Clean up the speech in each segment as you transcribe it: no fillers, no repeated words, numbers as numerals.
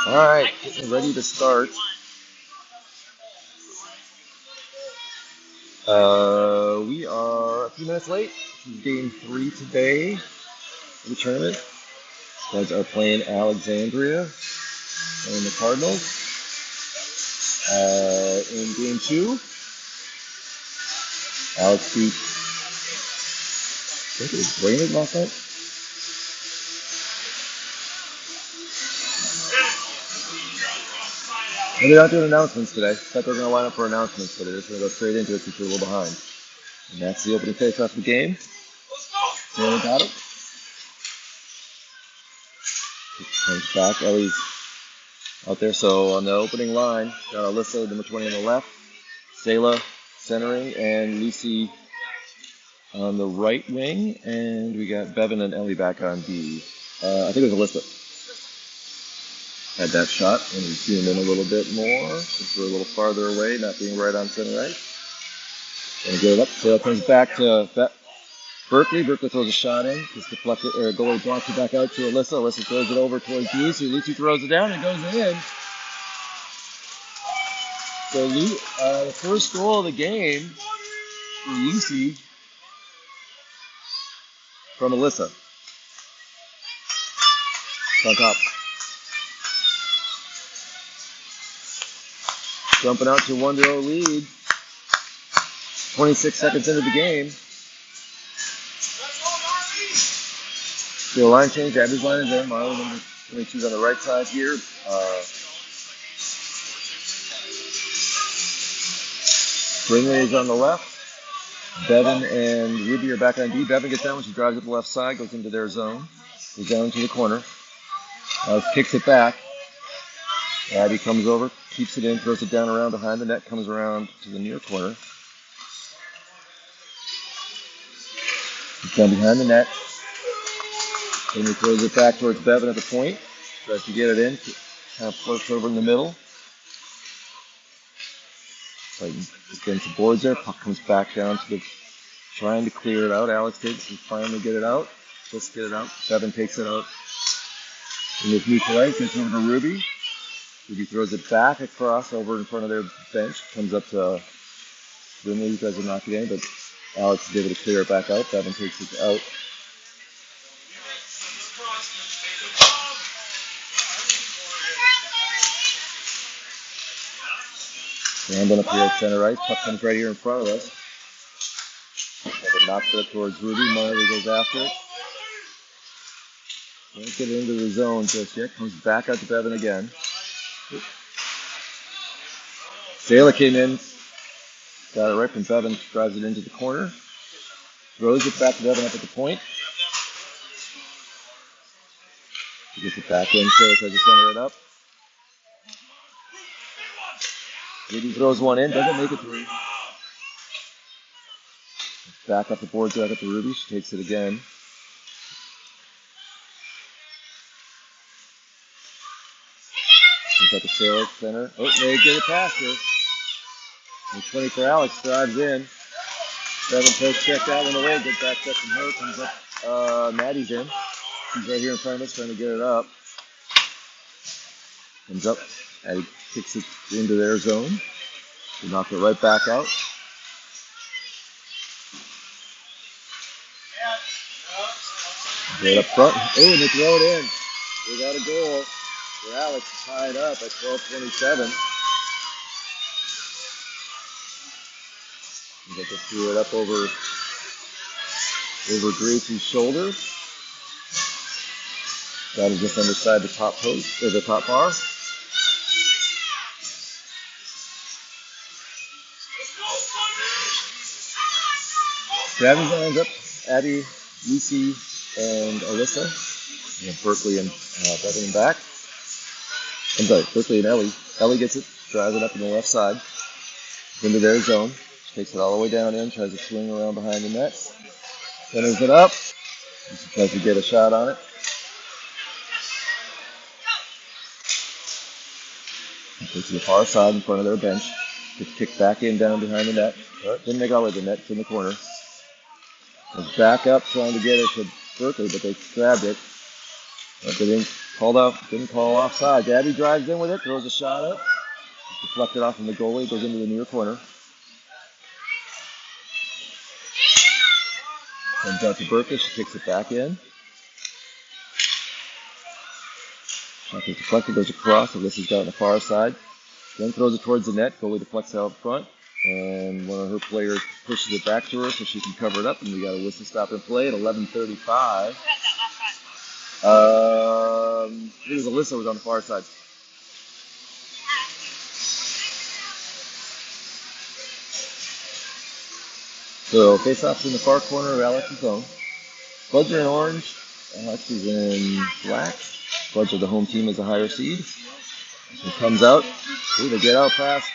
All right, getting ready to start. We are a few minutes late. This is game 3 today of the tournament. Spuds are playing Alexandria and the Cardinals. In game 2, Alex beat, I think it was Brainerd last night. And they're not doing announcements today. I thought they were going to line up for announcements, but they're just going to go straight into it since we're a little behind. And that's the opening face-off of the game. Taylor got it. Comes back. Ellie's out there. So on the opening line, got Alyssa, number 20 on the left, Sayla centering, and Lucy on the right wing. And we got Bevan and Ellie back on D. I think it was Alyssa. Had that shot, and we zoom in a little bit more since we're a little farther away, not being right on center ice. Gonna get it up. Sayla comes back to Berkeley. Berkeley throws a shot in. Just deflected, or goalie blocks it back out to Alyssa. Alyssa throws it over towards Lucy. Lucy throws it down and goes in. So the first goal of the game for Lucy from Alyssa. On top. Jumping out to 1-0 lead. 26 seconds into the game. So the line change, Abby's line is in. Marley number 22 is on the right side here. Brinley is on the left. Bevan and Ruby are back on D. Bevan gets down when she drives up the left side, goes into their zone. Goes down to the corner. Kicks it back. Abby comes over, keeps it in, throws it down around behind the net, comes around to the near corner. It's down behind the net. Then he throws it back towards Bevan at the point. Tries to get it in. Kind of floats over in the middle. Getting some boards there. Puck comes back down to the... Trying to clear it out. Alex takes and finally get it out. Let's get it out. Bevan takes it out. And with neutral ice, gets over to Ruby. Ruby throws it back across over in front of their bench. Comes up to Brinley. You guys will knock it in, but Alex is able to clear it back out. Bevan takes it out. Rambling up here at center ice. Puck comes right here in front of us. Bevan knocks it up towards Ruby. Marley goes after it. Can't get it into the zone just yet. Comes back out to Bevan again. Sayla came in. Got it right from Bevan. Drives it into the corner. Throws it back to Bevan up at the point. He gets it back in. Sayla tries to center it up. Ruby throws one in. Doesn't make it through. Back up the boards, back up to Ruby. She takes it again. Comes up to Sayla, center. Oh, they get it past her. And 20 for Alex, drives in. Bevan post check that one away. Good back check from her. Comes up. Maddie's in. He's right here in front of us trying to get it up. Comes up, and he kicks it into their zone. They knock it right back out. Right up front. Oh, and they throw it in. We got a goal for Alex, tied up at 12:27. They just threw it up over Gracie's shoulder. Got it just underside the top post, or the top bar. Grabbing hands up, Abby, Lucy, and Alyssa. And Berkeley and Bevan back. I'm sorry, Berkeley and Ellie. Ellie gets it, drives it up in the left side, into their zone. She takes it all the way down in, tries to swing around behind the net. Centers it up. She tries to get a shot on it. Takes to the far side in front of their bench. Gets kicked back in down behind the net. Didn't make all the way to the net, it's in the corner. Goes back up trying to get it to Berkeley, but they grabbed it. But they didn't call offside. Abby drives in with it, throws a shot up. It's deflected off from the goalie, goes into the near corner. Comes out to Berkeley, she kicks it back in. Shot gets deflected, goes across. Alyssa's got it on the far side. Then throws it towards the net. Goalie deflects out front. And one of her players pushes it back to her so she can cover it up. And we got a whistle stop and play at 11:35. It was Alyssa was on the far side. So face-off's in the far corner of Alex's zone. Spuds are in orange. Alex is in black. Spuds are the home team as a higher seed. It comes out. Ooh, they get out past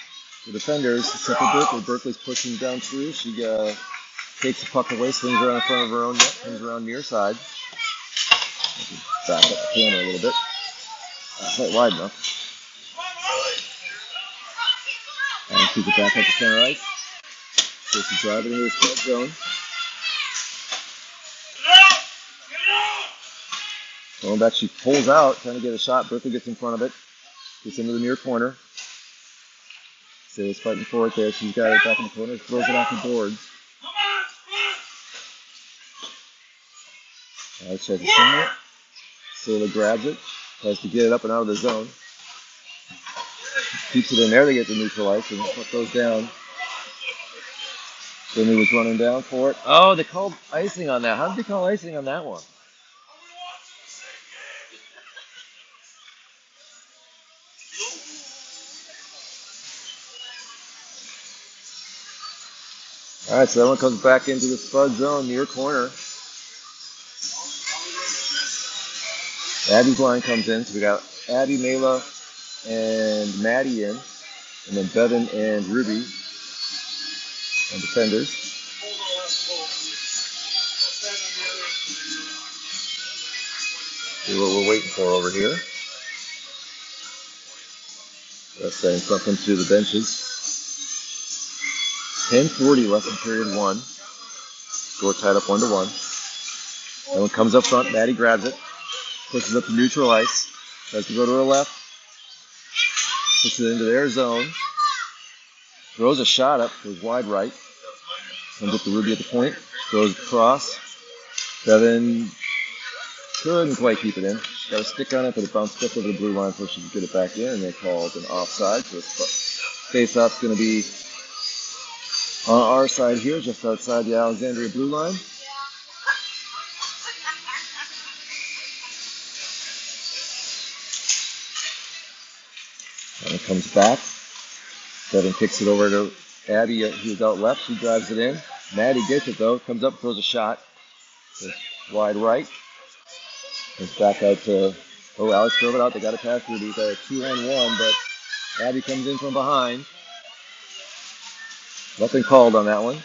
the defenders, except for Berkeley. Berkeley's pushing down through. She takes the puck away, swings around in front of her own net, comes around near side. Back up the camera a little bit. Not quite wide enough. And keep it back up to center ice. So she's driving into the spread zone. Going back, she pulls out, trying to get a shot. Berkeley gets in front of it. Gets into the near corner. Sayla's fighting for it there. She's got it back in the corner. Throws it off the boards. Alex tries to swing it. Sayla grabs it. Tries to get it up and out of the zone. Keeps it in there. They get the neutral ice. And the puck goes down. Finley was running down for it. Oh, they called icing on that. How did they call icing on that one? All right, so that one comes back into the Spud zone, near corner. Abby's line comes in, so we got Abby, Mayla, and Maddie in, and then Bevan and Ruby on defenders. See what we're waiting for over here. That's saying something to the benches. 10:40 left in period one. Score tied up 1-1. That one comes up front. Maddie grabs it. Pushes up to neutral ice. Tries to go to her left. Puts it into their zone. Throws a shot up. Goes wide right. Comes up to Ruby at the point. Throws across. Bevan couldn't quite keep it in. She got a stick on it, but it bounced just over the blue line before she could get it back in, and they called an offside. So face-off's going to be on our side here, just outside the Alexandria blue line. And it comes back. Bevan kicks it over to Abby, who's out left. She drives it in. Maddie gets it though. Comes up, throws a shot. Goes wide right. Comes back out to, Alex drove it out. They got it past Ruby. Got a 2-on-1, but Abby comes in from behind. Nothing called on that one.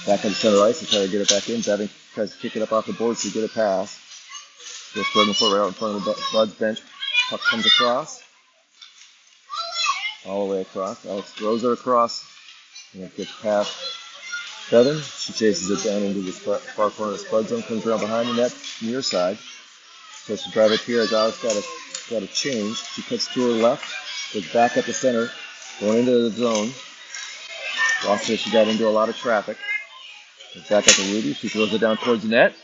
Back on the center ice to try to get it back in. Bevan tries to kick it up off the board to get a pass. Just spreading the foot right out in front of the Spuds bench. Puck comes across. All the way across. Alex throws it across. And it gets past Bevan, she chases it down into the far corner of the Spud zone, comes around behind the net, near side. So she drive it here as Alex got a change. She cuts to her left, goes back up the center, going into the zone. Lost it, she got into a lot of traffic. Goes back up to Ruby, she throws it down towards the net.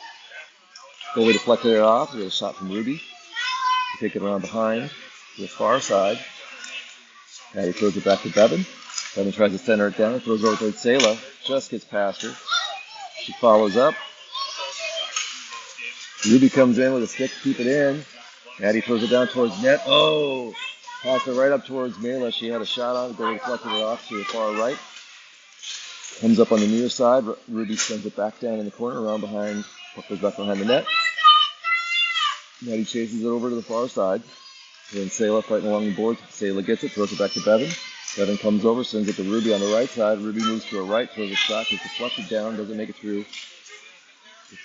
Goalie deflected it off, we get a shot from Ruby. She take it around behind to the far side. Maddie throws it back to Bevan. Bevan tries to center it down, throws it over towards Sayla. Just gets past her. She follows up. Ruby comes in with a stick to keep it in. Maddie throws it down towards net. Oh! Passed it right up towards Mela. She had a shot on it. Goalie deflected it off to the far right. Comes up on the near side. Ruby sends it back down in the corner, around behind. Puck goes back behind the net. Maddie chases it over to the far side. Then Sayla fighting along the boards. Sayla gets it, throws it back to Bevan. Bevan comes over, sends it to Ruby on the right side. Ruby moves to her right, throws a shot, gets deflected down, doesn't make it through.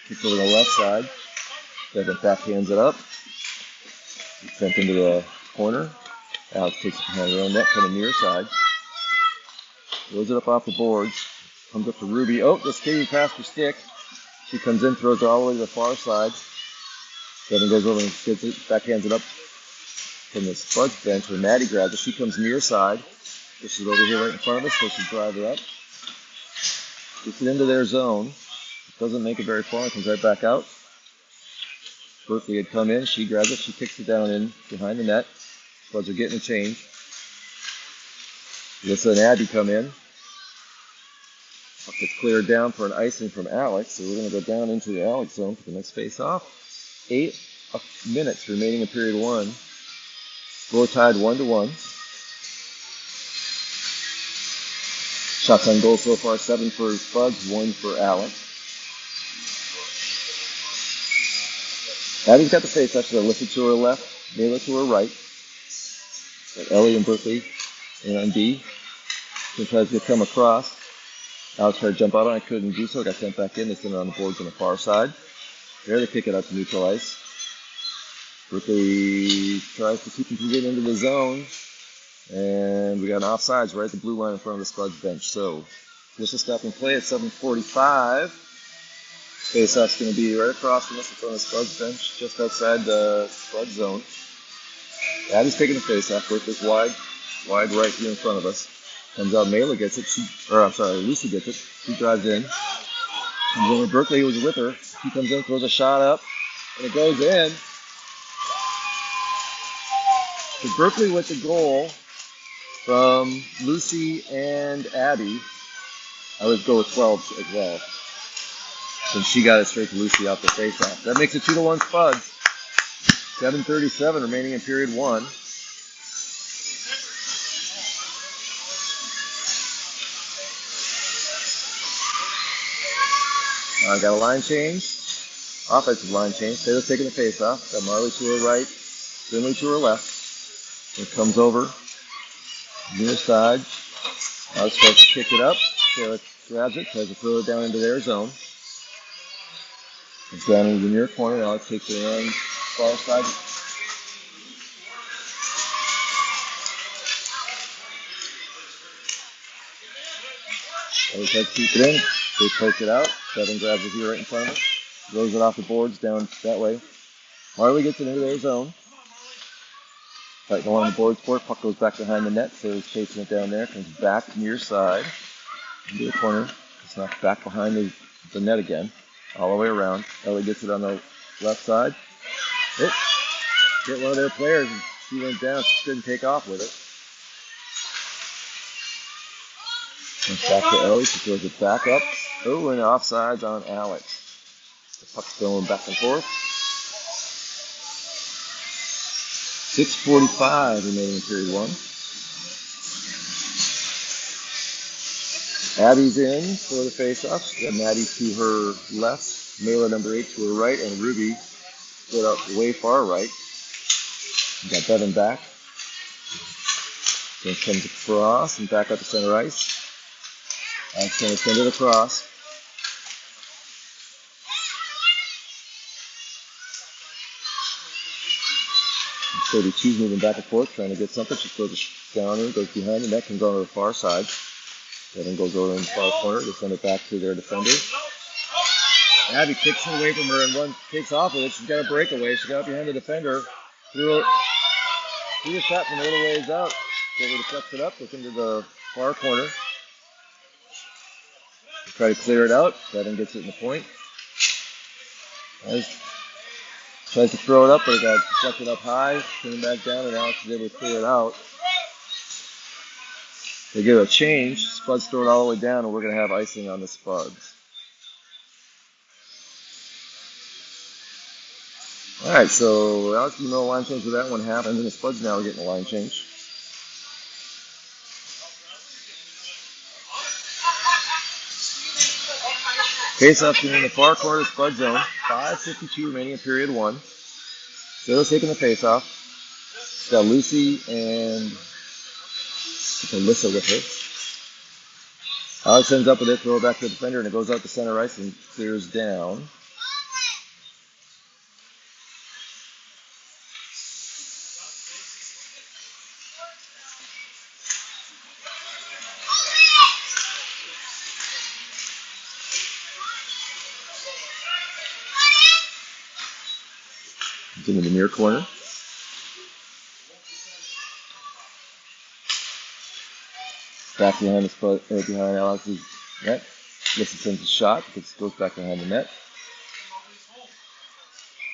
Kicks over the left side. Bevan backhands it up. It's sent into the corner. Alex takes it behind her own net, coming near side. Throws it up off the boards. Comes up to Ruby. Oh, the skating past her stick. She comes in, throws it all the way to the far side. Bevan goes over and gets it, backhands it up from the Spuds bench where Maddie grabs it. She comes near side. This is over here right in front of us, so she drives it up. Gets it into their zone. Doesn't make it very far and comes right back out. Berkeley had come in. She grabs it. She kicks it down in behind the net. Spuds are getting a change. Alyssa and Abby come in. Puck gets cleared down for an icing from Alex, so we're going to go down into the Alex zone for the next face-off. 8 minutes remaining in period 1. Score tied 1-1. Shots on goal so far, 7 for Spuds, 1 for Alex. Abby's got the face-off. She's got Alyssa to her left, Mela to her right. Got Ellie and Berkeley in on D. She tries to come across. Alex tried to jump out on it, couldn't do so. Got sent back in. They sent it on the boards on the far side. There they kick it out to neutral ice. Berkeley tries to keep him from getting into the zone. And we got an offsides right at the blue line in front of the Spuds bench. So whistle stopping play at 7:45. Face-off's going to be right across from us in front of the Spuds bench, just outside the Spuds zone. Abby's taking the face-off. Berkeley's wide right here in front of us. Comes out, Mela gets it. Lucy gets it. She drives in. Comes over, Berkeley was with her. He comes in, throws a shot up, and it goes in. So Berkeley with the goal from Lucy and Abby. I would go with 12 as well. And she got it straight to Lucy off the face-off. That makes it 2-1 Spuds. 7:37 remaining in period 1. Got a line change. Offensive line change. Taylor's taking the face-off. Got Marley to her right. Finley to her left. It comes over. Near side. Alex tries to kick it up. Taylor grabs it. Tries to throw it down into their zone. It's down into the near corner. Alex takes it around far side. Alex tries to keep it in. They poke it out. Bevan grabs it here right in front of us. Throws it off the boards down that way. Marley gets it into their zone. Fighting along the boards for it. Puck goes back behind the net. Sailor's chasing it down there. Comes back near side. Into the corner. It's knocked back behind the net again. All the way around. Ellie gets it on the left side. Hit one of their players. And she went down. She couldn't take off with it. Comes back to Ellie. She throws it back up. Oh, and offsides on Alex. The puck's going back and forth. 6:45 remaining in period 1. Abby's in for the face-off. She's got Maddie to her left, Mela number 8 to her right, and Ruby split up way far right. We got Bevan back. Then comes across and back up to center ice. Alex going to send it across. So moving back and forth, trying to get something. She throws it down and goes behind the net, comes on to the far side. Devin goes over in the far corner. They send it back to their defender. Abby kicks it away from her and takes off with it. She's got a breakaway. She got up behind the defender. Threw a shot from a little ways out. So they flex it up. Look into the far corner. They try to clear it out. Devin gets it in the point. Tries to throw it up, but it got deflected up high. Coming back down, and Alex is able to clear it out. They give it a change. Spuds throw it all the way down, and we're going to have icing on the Spuds. All right, so Alex, you know a line change where that one happens, and the Spuds now are getting a line change. Face-off in the far corner of the Spud zone. 5:52 remaining in period one. Sarah's taking the face-off. She's got Lucy and Alyssa with her. Alex ends up with it, throw it back to the defender, and it goes out to center ice and clears down. It's in the near corner. Back behind behind Alex's net. Alyssa sends a shot. It goes back behind the net.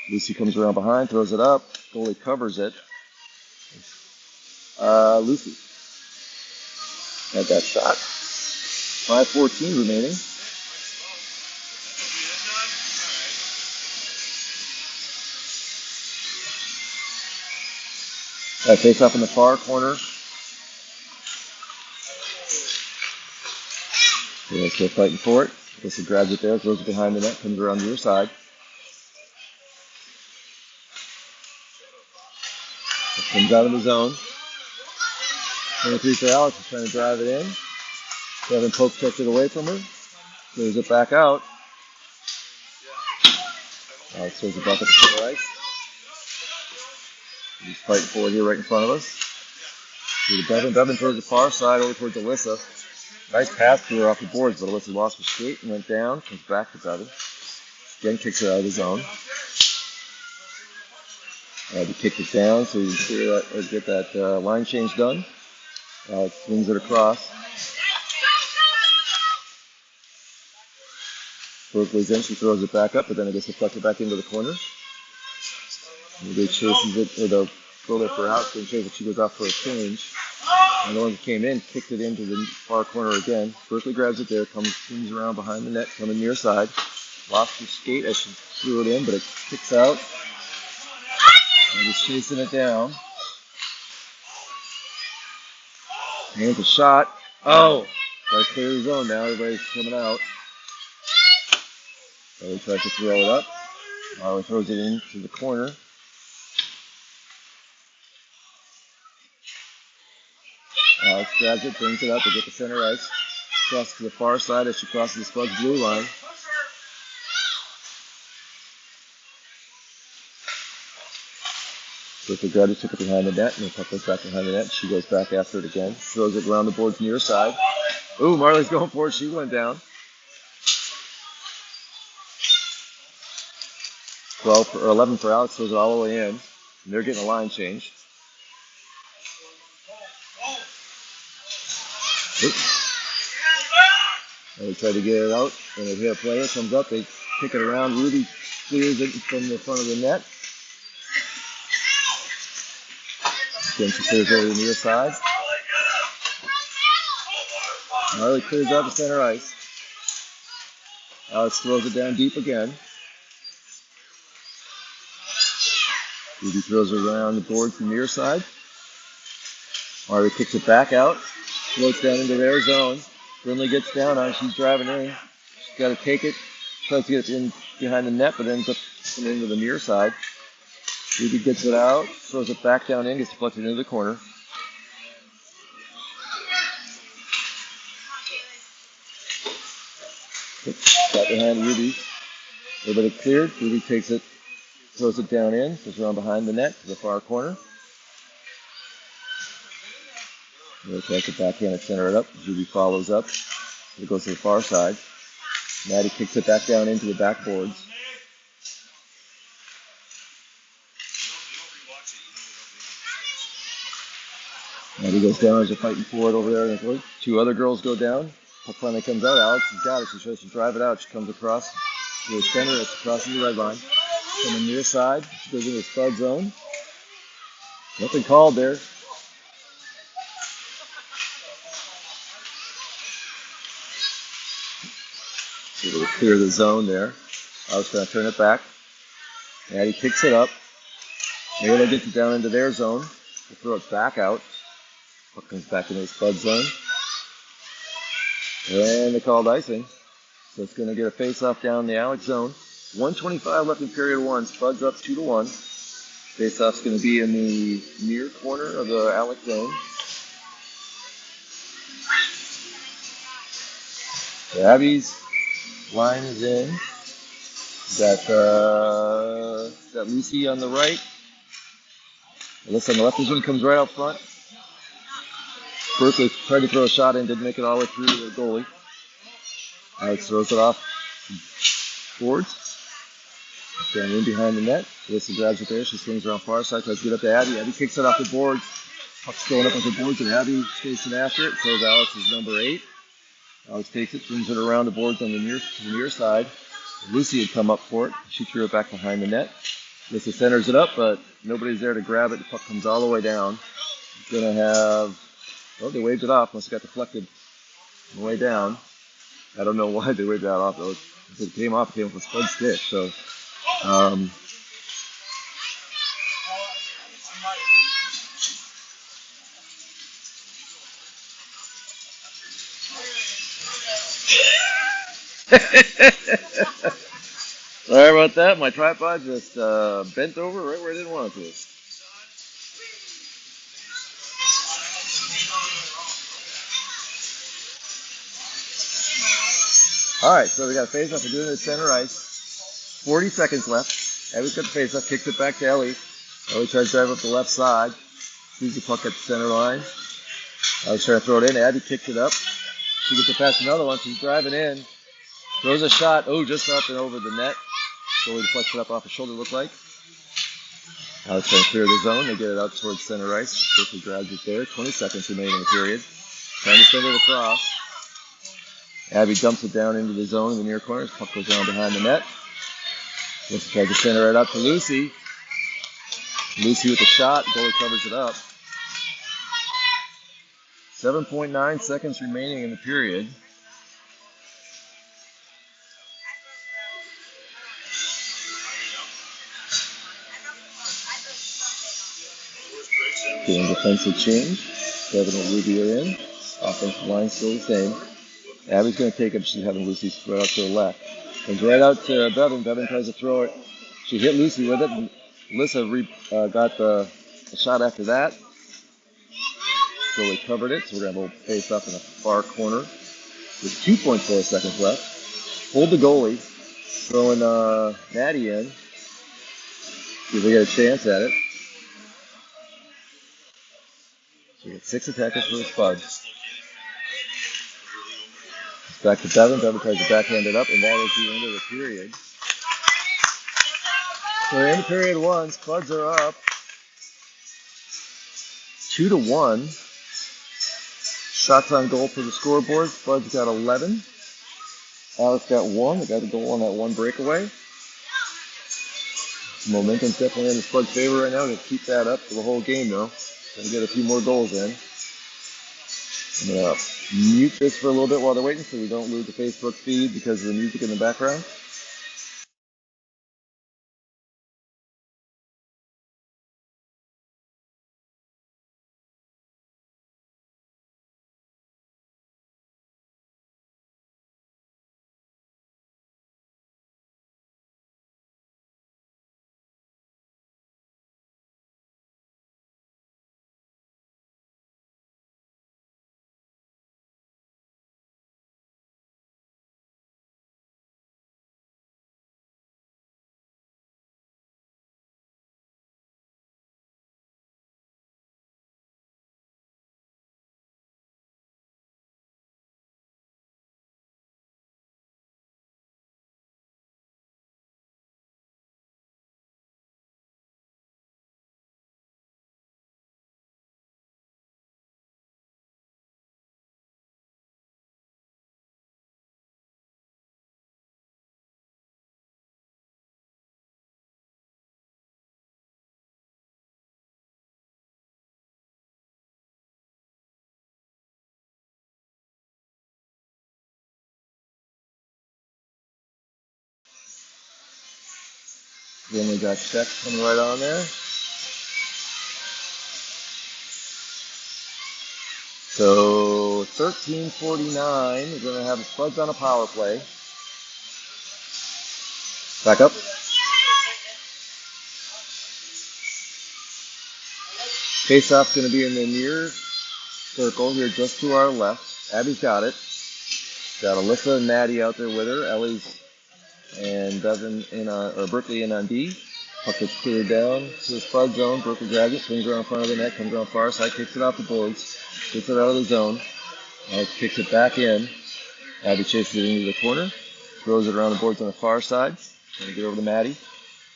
Lucy comes around behind, throws it up. Goalie covers it. Lucy had that shot. 5:14 remaining. Face off in the far corner. They're still fighting for it. Alyssa grabs it there, throws it behind the net, comes around the other side. It comes out of the zone. 23 for Alex is trying to drive it in. Devin Pope takes it away from her. Clears it back out. Alex throws it back up to center ice. He's fighting for it here right in front of us. To Devin. Devin throws the far side over towards Alyssa. Nice pass to her off the boards, but Alyssa lost her skate and went down. Comes back to Devin. Again kicks her out of the zone. He kicked it down so you can clear that, or get that line change done. Swings it across. Berkeley's in, she throws it back up, but then it gets deflected back into the corner. Maybe chases it, or the goalie for out, and chase it. She goes off for a change. And the one that came in kicked it into the far corner again. Berkeley grabs it there, swings around behind the net, coming near side. Lost her skate as she threw it in, but it kicks out. And just chasing it down. Hands a shot. Oh! Gotta clear the zone now. Everybody's coming out. Marley tries to throw it up. Marley throws it into the corner. Alex grabs it, brings it up to get the center ice. Crosses to the far side as she crosses the Spuds blue line. Berkeley grabs it, took it behind the net, and the puck goes back behind the net. She goes back after it again. Throws it around the boards near side. Ooh, Marley's going for it. She went down. 11 for Alex, throws it all the way in. And they're getting a line change. Oops. And they try to get it out, and they hit a player, comes up, they kick it around. Ruby clears it from the front of the net. Then she clears over the near side. Marley clears out the center ice. Alex throws it down deep again. Ruby throws it around the board from the near side. Marley kicks it back out. Floats down into their zone. Brindley gets down on it. She's driving in. She's got to take it. Tries to get it in behind the net, but ends up coming into the near side. Ruby gets it out. Throws it back down in. Gets deflected into the corner. Got behind Ruby. Everybody cleared. Ruby takes it. Throws it down in. Goes around behind the net to the far corner. We'll take it backhand and center it up. Judy follows up. It goes to the far side. Maddie kicks it back down into the backboards. Maddie goes down as they're fighting for it over there. Two other girls go down. Puck finally comes out. Alex has got it. She tries to drive it out. She comes across to the center. It's crossing the red line. Coming near side. She goes into the Spud zone. Nothing called there. So it'll clear the zone there. I was going to turn it back. Maddie kicks it up. Mayla gets it down into their zone. We'll throw it back out. Puck comes back into the Spud zone. And they called icing. So it's going to get a face-off down the Alex zone. 1:25 left in period one. Spuds up 2-1. Face-off's going to be in the near corner of the Alex zone. So Abby's line is in. Got Lucy on the right. Alyssa on the left. This one comes right out front. Berkeley tried to throw a shot in, didn't make it all the way through to the goalie. Alex throws it off boards. Down in behind the net. Alyssa grabs it there. She swings around far side, tries to get up to Abby. Abby kicks it off the boards. Puck's going up on the boards, and Abby chasing after it. So is Alex's number 8. Alex takes it, swings it around the boards on the near side. Lucy had come up for it. She threw it back behind the net. Alyssa centers it up, but nobody's there to grab it. The puck comes all the way down. It's going to have... Well, they waved it off. Must have got deflected on the way down. I don't know why they waved that off, though. If it came off, it came off a Spud stick. So, sorry about that. My tripod just bent over right where I didn't want it to. All right, so we got a face-off. We're doing it at center ice. 40 seconds left. Ellie's got the face-off. Kicks it back to Ellie. Ellie tries to drive up the left side. Sees the puck at the center line. Ellie's trying to throw it in. Abby kicks it up. She gets it past another one. She's driving in. Throws a shot. Oh, just up and over the net. Goalie deflects it up off her shoulder, look like. Alex trying to clear the zone. They get it out towards center ice. Quickly grabs it there. 20 seconds remaining in the period. Trying to send it across. Abby dumps it down into the zone in the near corner. Puck goes down behind the net. Lucy tries to center it up to Lucy. Lucy with the shot. Goalie covers it up. 7.9 seconds remaining in the period. Getting defensive change. Devin and Ruby are in. Offensive line still the same. Abby's going to take it. She's having Lucy throw out to the left. Comes right out to Bevan. Bevan tries to throw it. She hit Lucy with it. And Alyssa got the shot after that. So they covered it. So we're going to have a face up in the far corner with 2.4 seconds left. Hold the goalie. Throwing Maddie in. See if we get a chance at it. So we get 6 attackers for the Spuds. Back to Bevan. Bevan tries to backhand it up, and that is the end of the period. So in period one, Spuds are up 2-1. Shots on goal for the scoreboard. Spuds got 11. Alex got 1. They got a goal on that one breakaway. Momentum's definitely in the Spuds' favor right now. To keep that up for the whole game, though. Gonna get a few more goals in. I'm going to mute this for a little bit while they're waiting so we don't lose the Facebook feed because of the music in the background. Then we got Spec coming right on there. So 13:49. We're going to have the Spuds on a power play. Back up. Face-off's going to be in the near circle here, just to our left. Abby's got it. Got Alyssa and Maddie out there with her. Ellie's and Bevan or Berkeley in on D. Puck gets cleared down to the Spud zone. Berkeley grabs it, swings around in front of the net, comes around far side, kicks it off the boards, gets it out of the zone. Alex kicks it back in. Abby chases it into the corner, throws it around the boards on the far side, trying to get over to Maddie.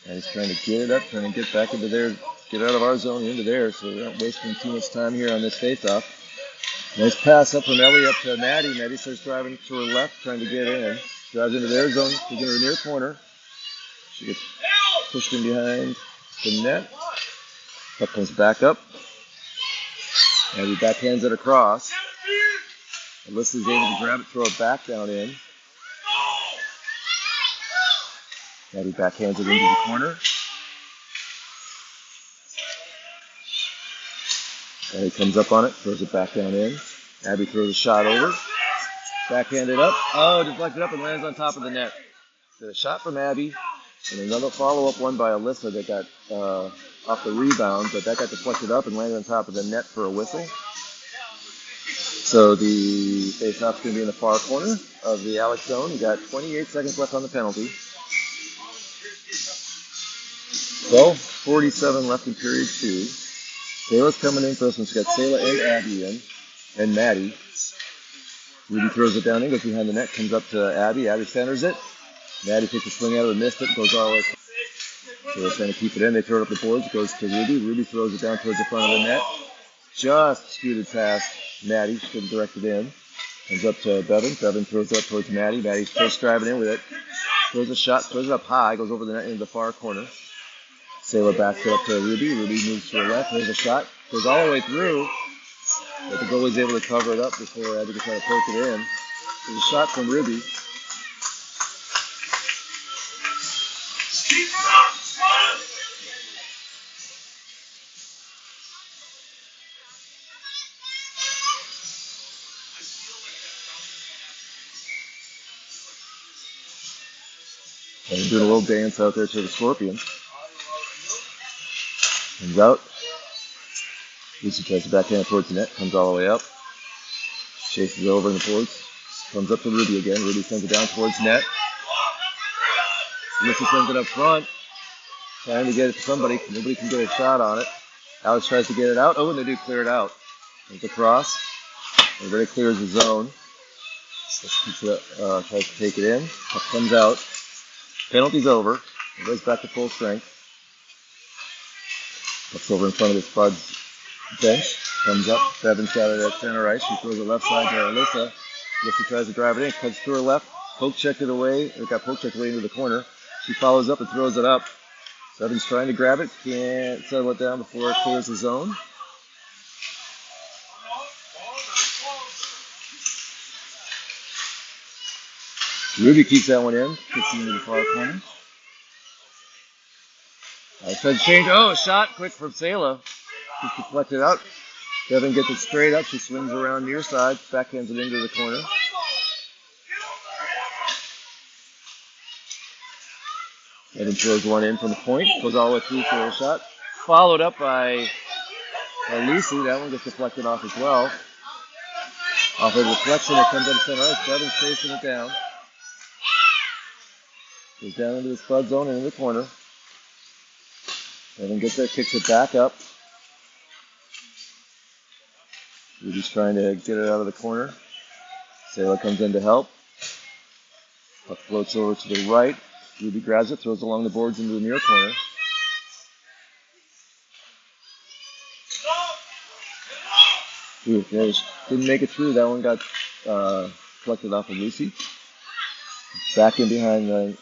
Maddie's trying to get it up, trying to get back into there, get out of our zone and into there, so we're not wasting too much time here on this face-off. Nice pass up from Ellie up to Maddie. Maddie starts driving to her left, trying to get in. Drives into their zone, she's in her near corner. She gets pushed in behind the net. Puck comes back up. Maddie backhands it across. Alyssa's able to grab it, throw it back down in. Maddie backhands it into the corner. Maddie comes up on it, throws it back down in. Abby throws a shot over. Backhanded up. Oh, deflected up and lands on top of the net. So a shot from Abby. And another follow-up one by Alyssa that got off the rebound, but that got deflected up and landed on top of the net for a whistle. So the face-off's going to be in the far corner of the Alex zone. You got 28 seconds left on the penalty. 12:47 left in period 2. Sayla's coming in for this one. She's got Sayla and Abby in, and Maddie. Ruby throws it down in, goes behind the net, comes up to Abby. Abby centers it. Maddie takes a swing out of it, missed it, goes all the way. So they're trying to keep it in. They throw it up the boards, goes to Ruby. Ruby throws it down towards the front of the net. Just scooted past Maddie, should have directed in. Comes up to Bevan. Bevan throws it up towards Maddie. Maddie's first driving in with it. Throws a shot, throws it up high, goes over the net into the far corner. Sayla backs it up to Ruby. Ruby moves to her left. There's a shot. Goes all the way through. But the goalie's able to cover it up before Abby can try to poke it in. There's a shot from Ruby. And doing a little dance out there to the Scorpions. Comes out. Lucy tries to backhand towards the net. Comes all the way up. Chases over in the boards. Comes up to Ruby again. Ruby sends it down towards net. Lucy sends it up front. Trying to get it to somebody. Nobody can get a shot on it. Alex tries to get it out. Oh, and they do clear it out. Comes across. Everybody clears the zone. Tries to take it in. Puck comes out. Penalty's over. It goes back to full strength. Puck's over in front of the Spuds bench. Comes up. Bevan's got it at center ice. She throws it left side to Alyssa. Alyssa tries to drive it in. Cuts to her left. Poke checked it away. It got poke checked away into the corner. She follows up and throws it up. Bevan's trying to grab it. Can't settle it down before it clears the zone. Ruby keeps that one in. Kicks it into the far corner. Said change. Oh, shot quick from Sayla. Just deflected out. Bevan gets it straight up. She swings around near side. Backhands it into the corner. Bevan throws one in from the point. Goes all the way through for a shot. Followed up by Lucy. That one gets deflected off as well. Off a deflection, it comes out of center ice. Bevan's chasing it down. Goes down into the Spud zone and in the corner. Bevan gets there, kicks it back up. Ruby's trying to get it out of the corner. Sayla comes in to help. Puck floats over to the right. Ruby grabs it, throws along the boards into the near corner. Didn't make it through. That one got collected off of Lucy. Back in behind the.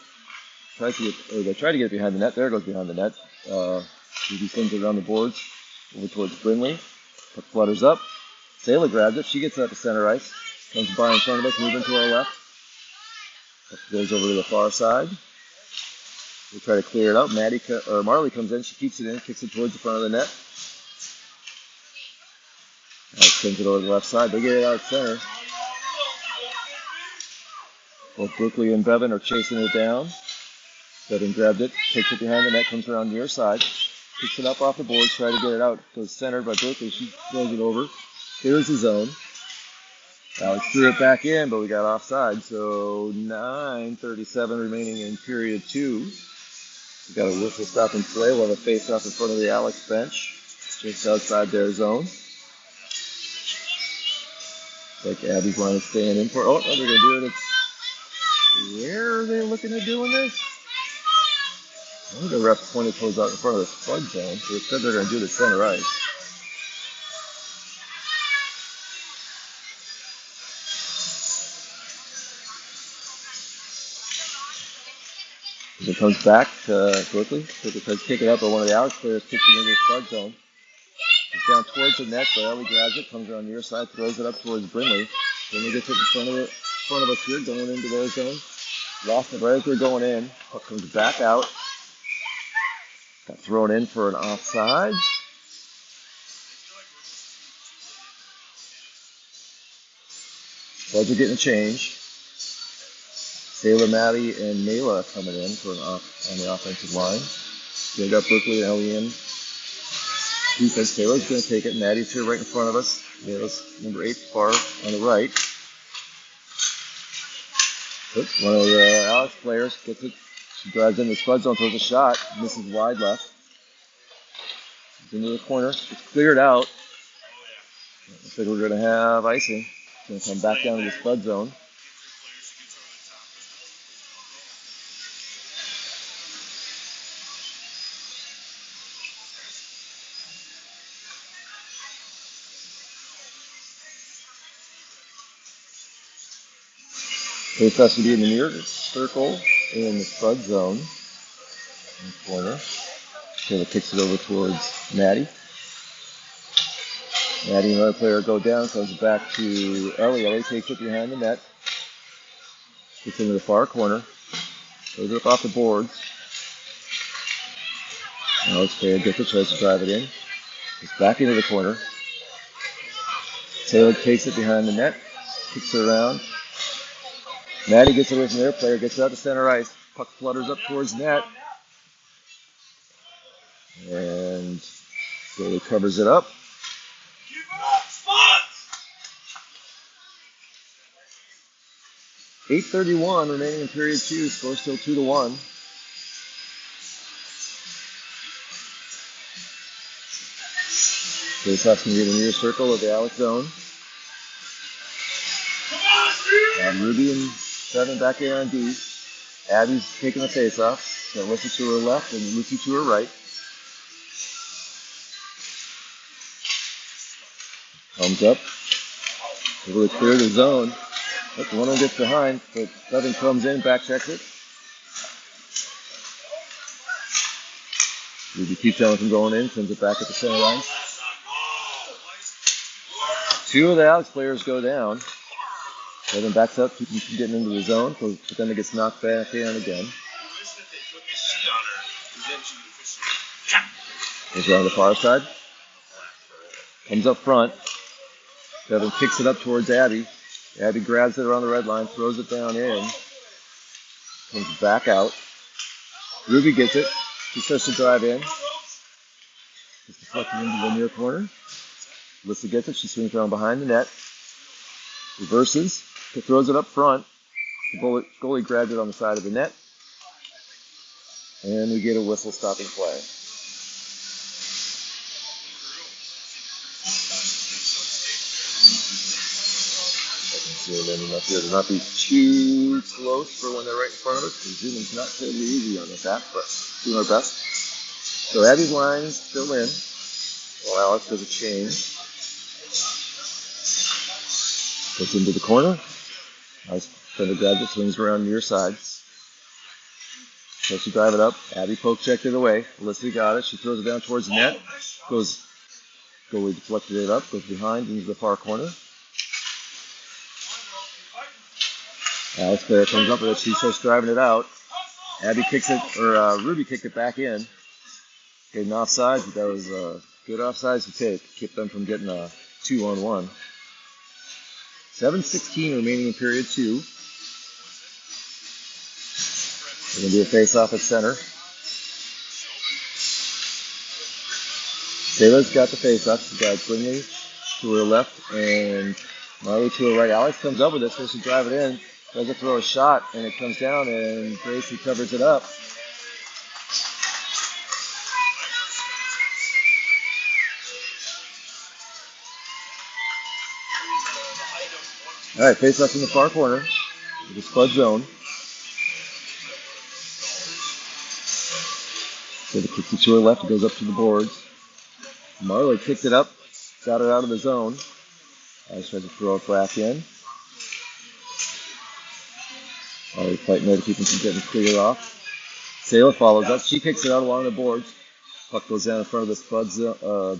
They tried to get it behind the net. There it goes behind the net. Ruby sends it around the boards over towards Brindley. Puck flutters up. Sayla grabs it. She gets it up to center ice. Comes by in front of us, moving to our left. Puck goes over to the far side. They try to clear it out. Marley comes in. She keeps it in, kicks it towards the front of the net. Alex sends it over to the left side. They get it out center. Both Brooklyn and Bevan are chasing it down. Bevan grabbed it, takes it behind the net, comes around near side, picks it up off the boards, try to get it out. Goes centered by Brooklyn. She throws it over. Here's the zone. Alex threw it back in, but we got offside. So 9:37 remaining in period 2. We got a whistle stop and play. We'll have a face-off in front of the Alex bench, just outside their zone. Like Abby's line is staying in for. Oh, they're going to do it. Where are they looking at doing this? I think the ref pointed towards out in front of the Spuds zone. They said they're going to do the center ice. As it comes back to Brooklyn. Brooklyn tries to kick it up, but one of the Alex players kicks it into the Spud zone. It's down towards the net, but Ellie grabs it, comes around near side, throws it up towards Brinley. Brinley gets it in front of us here, going into their zone. Lost it right as we're going in. Puck comes back out. Got thrown in for an offside. Spuds are getting a change. Sailor, Maddie, and Nayla coming in for on the offensive line. They got Brooklyn and Ellie in. Defense, Taylor's going to take it. Maddie's here right in front of us. Nayla's number 8 far on the right. One of the Alex players gets it. She drives in the Spud zone, throws a shot, misses wide left. It's into the corner. It's cleared out. Looks like we're going to have icing. It's going to come back down to the Spud zone. Face-off should be in the near circle in the Spud zone in the corner. Taylor kicks it over towards Maddie. Maddie and another player go down, comes back to Ellie. Ellie takes it behind the net. Gets into the far corner. Goes up off the boards. Alex player gets it, tries to drive it in. Gets back into the corner. Taylor takes it behind the net. Kicks it around. Maddie gets away from their player, gets it out to center ice. Puck flutters up towards net. And Bailey covers it up. Keep it up, Spuds! 8:31 remaining in period 2. Score still 2-1. Face-off's going to be in the near circle of the Alex zone. And Ruby and Bevan back here on D. Abby's taking the face-off. Got Lucy to her left and Lucy to her right. Comes up. Able to clear the zone. One of them gets behind, but Bevan comes in, back checks it. Ruby keeps on from going in, sends it back at the center line. 2 of the Alex players go down. Bevan backs up, keeps him from getting into the zone, but then it gets knocked back in again. Goes around the far side. Comes up front. Bevan kicks it up towards Abby. Abby grabs it around the red line, throws it down in. Comes back out. Ruby gets it. She starts to drive in. Just deflected into the near corner. Alyssa gets it. She swings around behind the net. Reverses. Throws it up front. The goalie grabs it on the side of the net. And we get a whistle stopping play. It'll not be too close for when they're right in front of us. The zooming's not terribly easy on this app, but doing our best. So Abby's line's still in. Well, Alex does a change. Goes into the corner. Alex kind of grabs it, swings around near sides. Tries to drive it up. Abby poke checked it away. Alyssa got it. She throws it down towards the net. Goalie deflected it up. Goes behind into the far corner. Alex player comes up with it. She starts driving it out. Abby kicks it, or Ruby kicked it back in. Getting offsides, but that was good offsides to take. Kept them from getting a 2-on-1. 7:16 remaining in period 2. We're going to do a face-off at center. Sayla's got the face-off. She's got Brinley to her left and Marley to her right. Alex comes up with it, supposed to drive it in. Tries to throw a shot, and it comes down, and Gracie covers it up. All right, face-off in the far corner with the Spud zone. So the kicks it to her left, it goes up to the boards. Marley kicked it up, got it out of the zone. Alex tries to throw it back in. Marley fighting there to keep him from getting clear off. Sayla follows up. She kicks it out along the boards. Puck goes down in front of the Spuds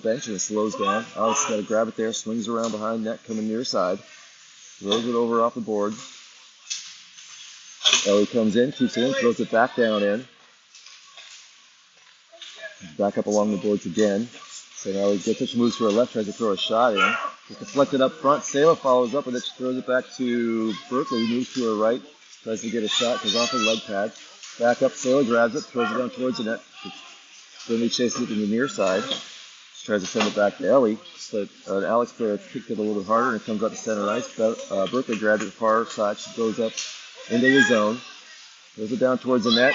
bench and it slows down. Alex got to grab it there, swings around behind net, coming near side. Throws it over off the board. Ellie comes in, keeps it in, throws it back down in. Back up along the boards again. So now Ellie gets it, she moves to her left, tries to throw a shot in. It's deflected up front. Sayla follows up with it, she throws it back to Berkeley, moves to her right, tries to get a shot, goes off her leg pad. Back up, Sayla grabs it, throws it down towards the net. Brinley chases it to the near side. She tries to send it back to Ellie, but Alex player kicked it a little bit harder and it comes out to center ice. Berkeley grabs it far side. She goes up into the zone, throws it down towards the net.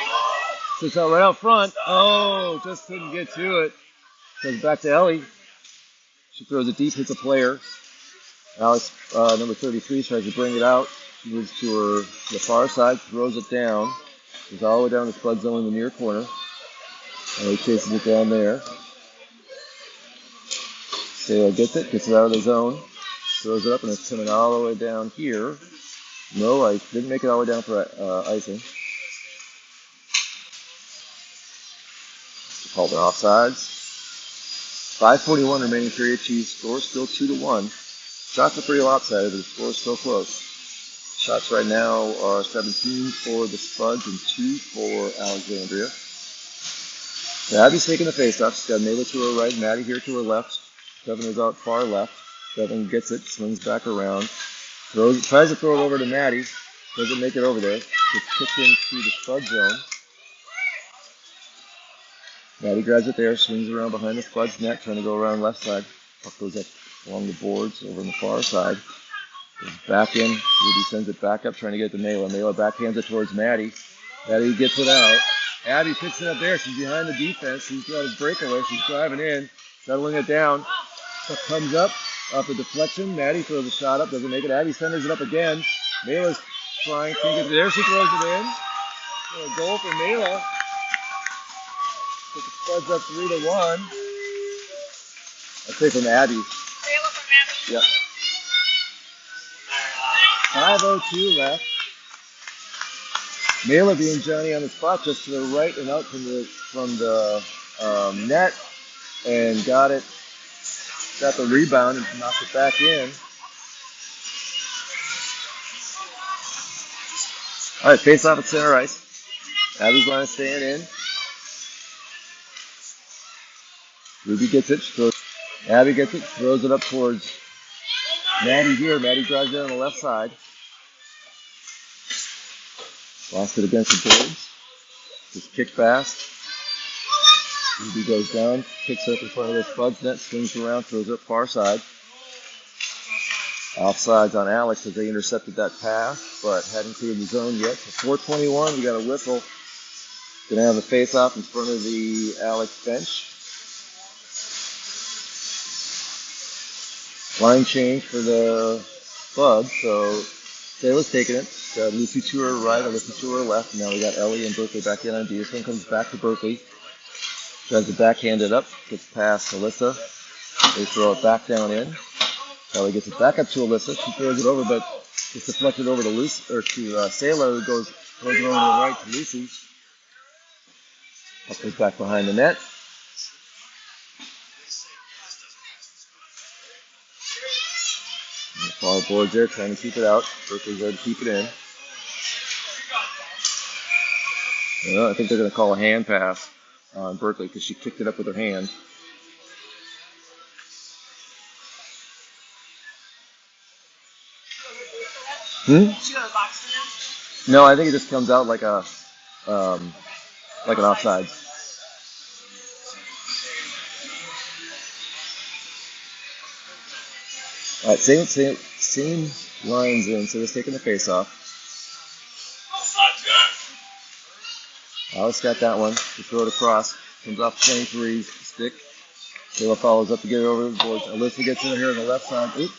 Sits out right out front. Oh, just couldn't get to it. Comes back to Ellie. She throws it deep, hits a player. Alex, number 33, tries to bring it out. She moves to the far side, throws it down. Goes all the way down the Spud zone in the near corner. Ellie chases it down there. Sayla gets it out of the zone, throws it up, and it's coming all the way down here. No ice, didn't make it all the way down for icing. Called it offsides. 5:41 remaining period. Chiefs score still 2-1. Shots are pretty lopsided, but the score is still close. Shots right now are 17 for the Spuds and 2 for Alexandria. Abby's taking the face-off. She's got Mela to her right, Maddie here to her left. Devin is out far left. Devin gets it, swings back around, tries to throw it over to Maddie. Doesn't make it over there. It's kicked into the Spud zone. Maddie grabs it there, swings around behind the Spud's net, trying to go around left side. Puck goes up along the boards over on the far side. Goes back in. Ruby sends it back up, trying to get it to Mela. Mela backhands it towards Maddie. Maddie gets it out. Abby picks it up there. She's behind the defense. She's got his breakaway. She's driving in, settling it down. Puck comes up a deflection. Maddie throws a shot up, doesn't make it. Abby centers it up again. Mela's trying to get it there. She throws it in. A goal for Mela. Put the Spuds up 3-1. I'd say from Abby. Mela from Abby. Yep. 5:02 left. Mela being Johnny on the spot, just to the right and out from the net, and got the rebound and knocked it back in. All right, face off at center ice. Abby's line is staying in. Ruby gets it. Abby gets it, throws it up towards Maddie here. Maddie drives it on the left side. Lost it against the boards. Just kick fast. Ruby goes down, picks it up in front of the Spuds net, swings around, throws it up far side. Offsides on Alex as they intercepted that pass, but hadn't cleared the zone yet. So 4:21, we got a whistle. Gonna have a face-off in front of the Alex bench. Line change for the Spuds, so Sayla's taking it. Got Lucy to her right, Alyssa to her left. Now we got Ellie and Berkeley back in on D. This one comes back to Berkeley. Tries to backhand it up, gets past Alyssa. They throw it back down in. Ellie gets it back up to Alyssa. She throws it over, but it's deflected over to Lucy, or to Sayla, who throws it over to the right to Lucy. Up goes back behind the net. And the far boards there, trying to keep it out. Berkeley's there to keep it in. I think they're going to call a hand pass on Berkeley because she kicked it up with her hand. Hmm? No, I think it just comes out like a like an offside. All right, same lines in. So just taking the face off. Alex got that one. They throw it across. Comes off 23's stick. Taylor follows up to get it over the boards. Alyssa gets in here on the left side. Oop.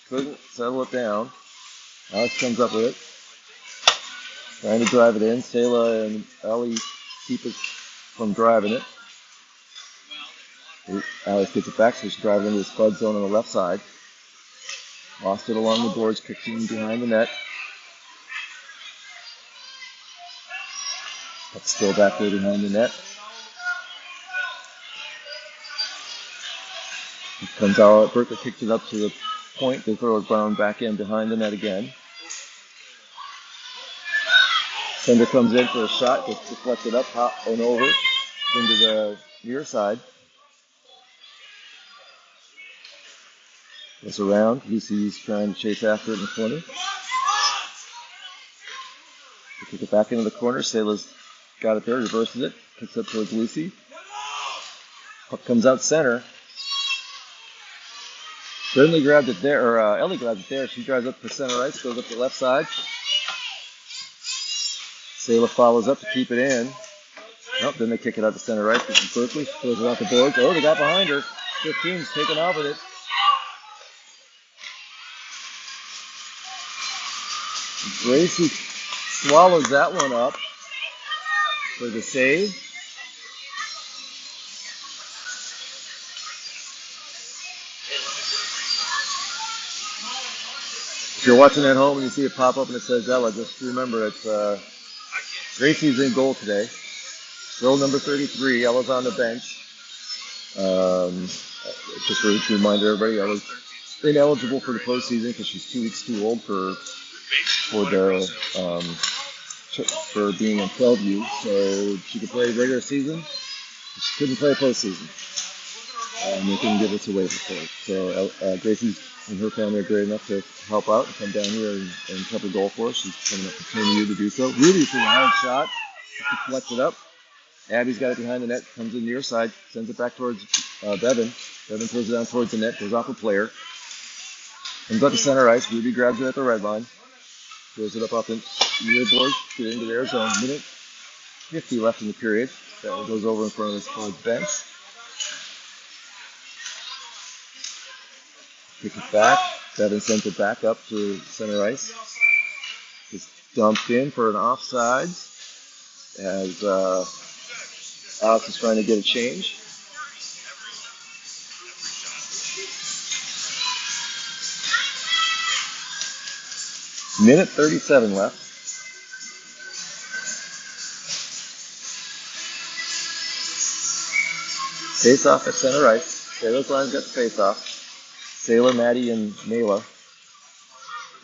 Couldn't settle it down. Alex comes up with it. Trying to drive it in. Sayla and Ellie keep it from driving it. Oop. Alex gets it back, so she's driving into the Spuds zone on the left side. Lost it along the boards, kicked in behind the net. That's still back there behind the net. It comes out. Berkeley kicks it up to the point. They throw it down back in behind the net again. Sender comes in for a shot, gets deflected up, hop and over into the near side. Goes around. Lucy's trying to chase after it in the corner. They kick it back into the corner. Sayla's got it there, reverses it, kicks up towards Lucy. Puck comes out center. Burnley grabbed it there, or Ellie grabbed it there. She drives up to center ice, goes up the left side. Sayla follows up to keep it in. Nope, then they kick it out to center ice. Berkeley throws it off the boards. Oh, they got behind her. 15's taken off with it. Gracie swallows that one up for the save. If you're watching at home and you see it pop up and it says Ella, just remember it's Gracie's in goal today. Roll number 33. Ella's on the bench. Just to remind everybody, Ella's ineligible for the postseason because she's 2 weeks too old for being in 12U. So she could play regular season. She couldn't play postseason. They couldn't give us a waiver for it. So Gracie's and her family are great enough to help out and come down here and cover goal for us. She's coming up to continue to do so. Rudy's in a hard shot. Deflected up. Abby's got it behind the net. Comes in near side. Sends it back towards Bevan. Bevan throws it down towards the net. Goes off a player. Comes up to center ice. Rudy grabs it at the red line. Throws it up off the near board. Get into their zone. Minute 50 left in the period. That one goes over in front of the Spuds bench. Kick it back. Bevan sends it back up to center ice. It's dumped in for an offside as Alex is trying to get a change. Minute 37 left. Face off at center ice. Sayla's line's got the face off. Sayla, Maddie, and Mayla.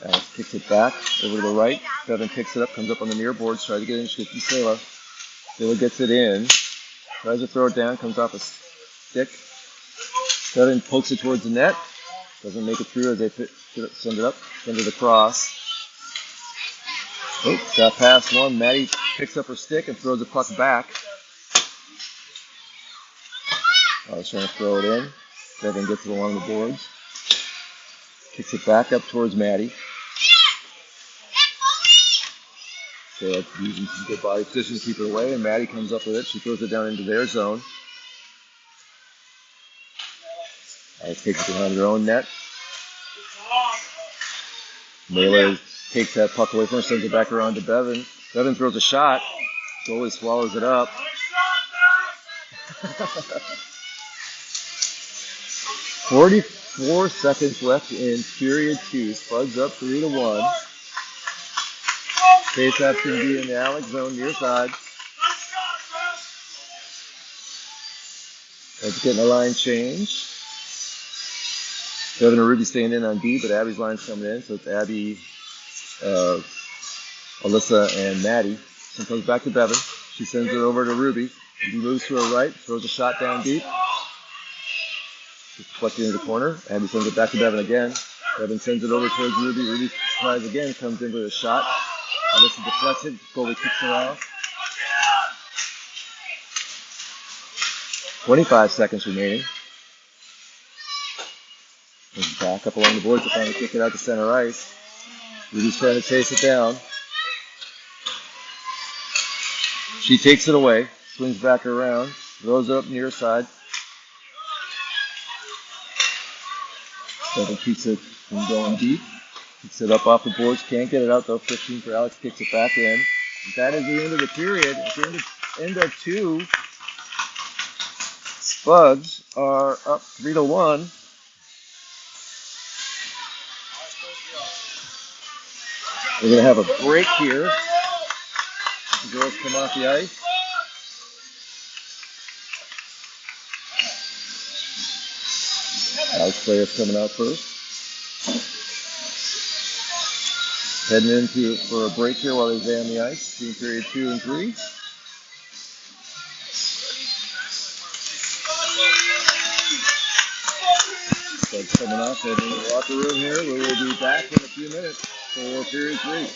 Alex kicks it back over to the right. Bevan picks it up, comes up on the near boards, tries to get in, shoots Sayla. Sayla gets it in, tries to throw it down, comes off a stick. Bevan pokes it towards the net, doesn't make it through as they send it across. Oh, got past one. Maddie picks up her stick and throws the puck back. I was trying to throw it in. Bevan gets it along the boards. Kicks it back up towards Maddie. So that's using some good body position to keep it away, and Maddie comes up with it. She throws it down into their zone. Alex takes it behind her own net. Mayla takes that puck away from her, sends it back around to Bevan. Bevan throws a shot. Goalie swallows it up. 44 seconds left in period 2. Spuds up 3-1. Face-off's going to be in the Alex zone near side. That's getting a line change. Bevan and Ruby staying in on B, but Abby's line's coming in, so it's Abby, Alyssa, and Maddie. So it comes back to Bevan. She sends it over to Ruby. Ruby moves to her right, throws a shot down deep. It's deflected into the corner. Abby sends it back to Devin again. Devin sends it over towards Ruby. Ruby tries again, comes in with a shot. And this is deflected. Goalie kicks it off. 25 seconds remaining. Back up along the boards to finally kick it out to center ice. Ruby's trying to chase it down. She takes it away, swings back around, throws it up near side. Devin keeps it from going deep. Kicks it up off the boards, can't get it out though. 15 for Alex, kicks it back in. And that is the end of the period. At the end of two, Spuds are up 3-1. We're going to have a break here. The girls come off the ice. Alex players coming out first. Heading into for a break here while they stay on the ice between period 2 and 3. Spuds coming off, heading into the locker room here. We will be back in a few minutes for period 3.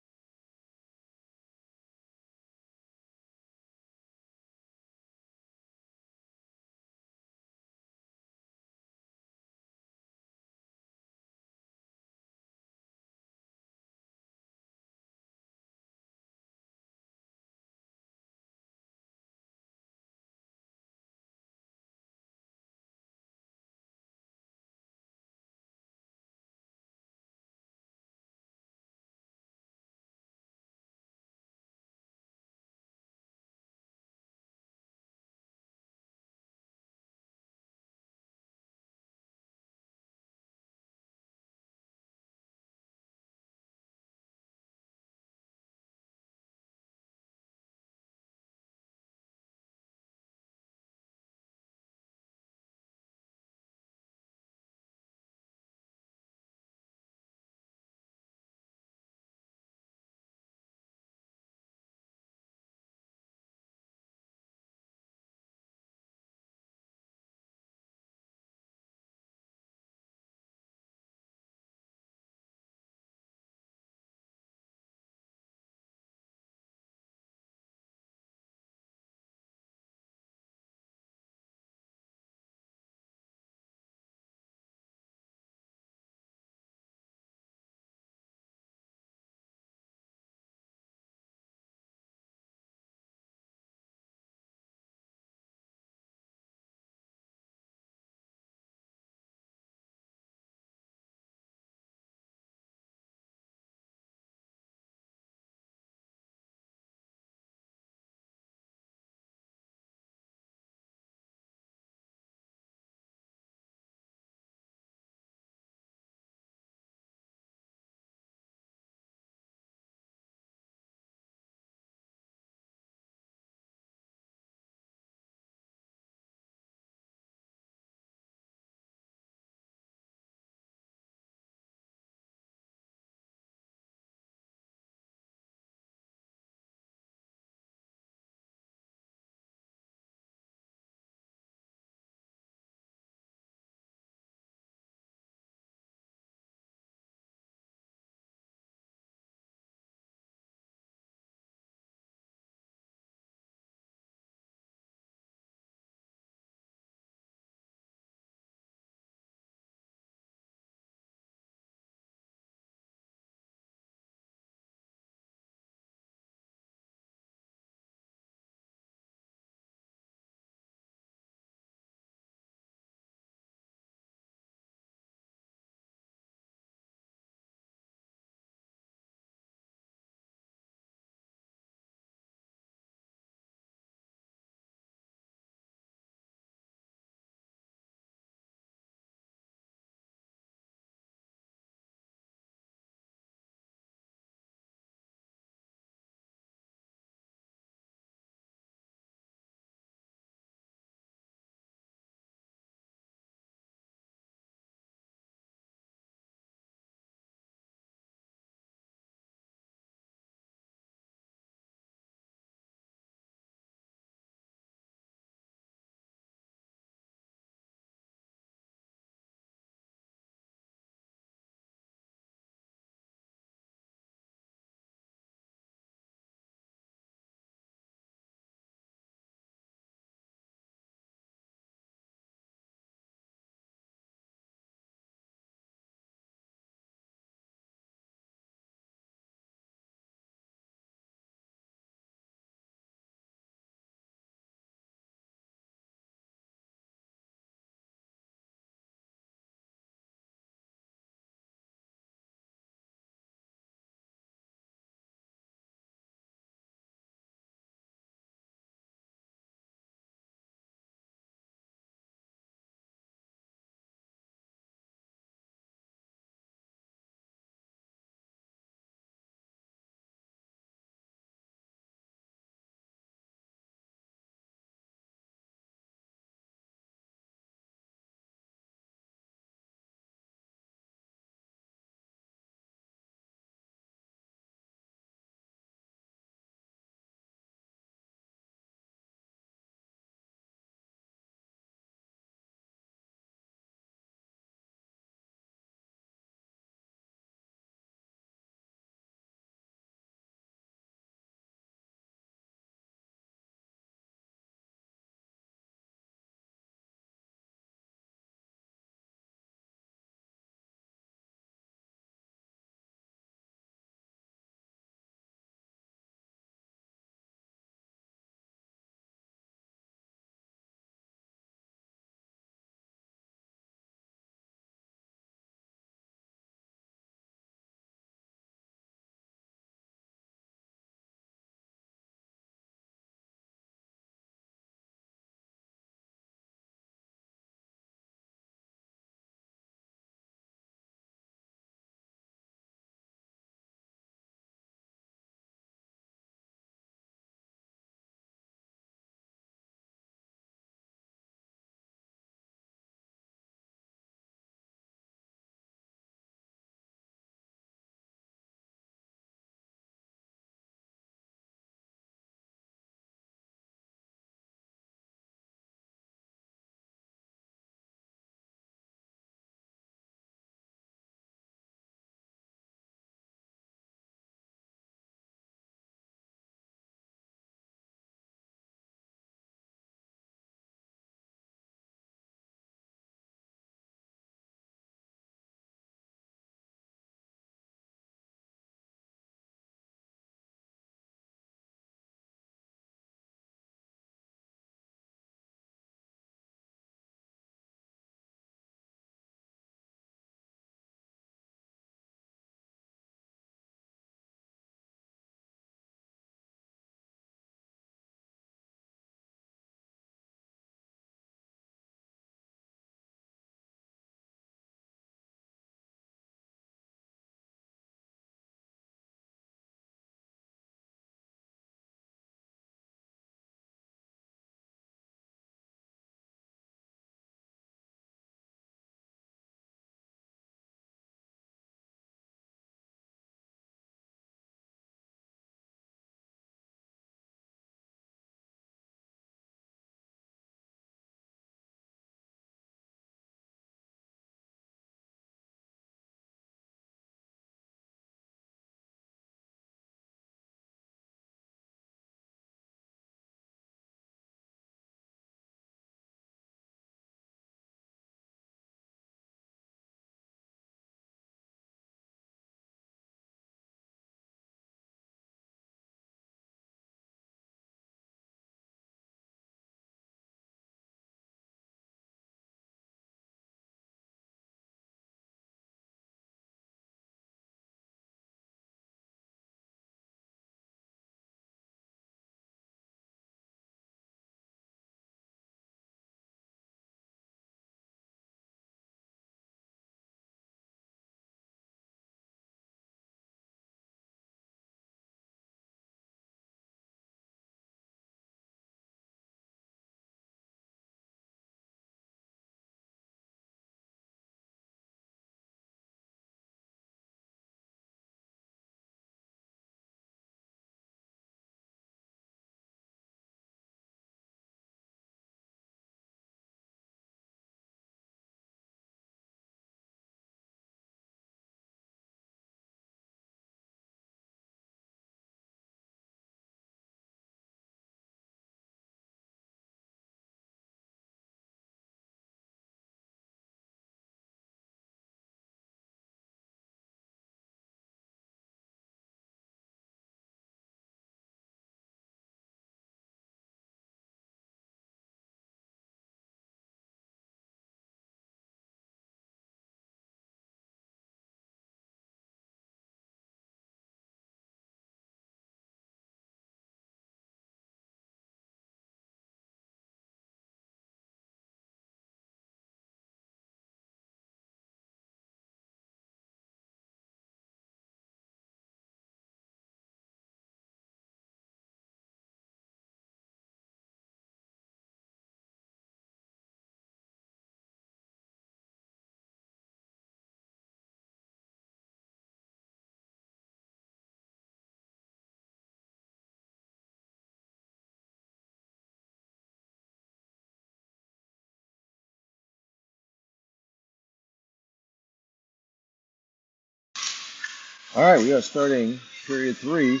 All right, we are starting period 3.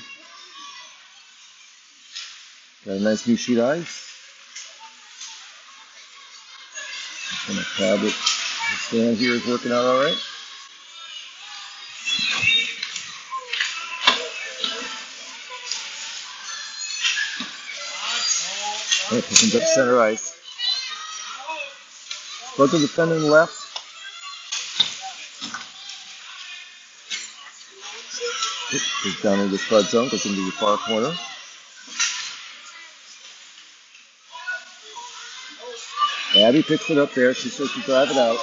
Got a nice new sheet ice. And the tablet stand here is working out all right. All right, opens up center ice. Spuds are defending left. Goes down into the Spud zone, goes into the far corner. Abby picks it up there. She says to drive it out.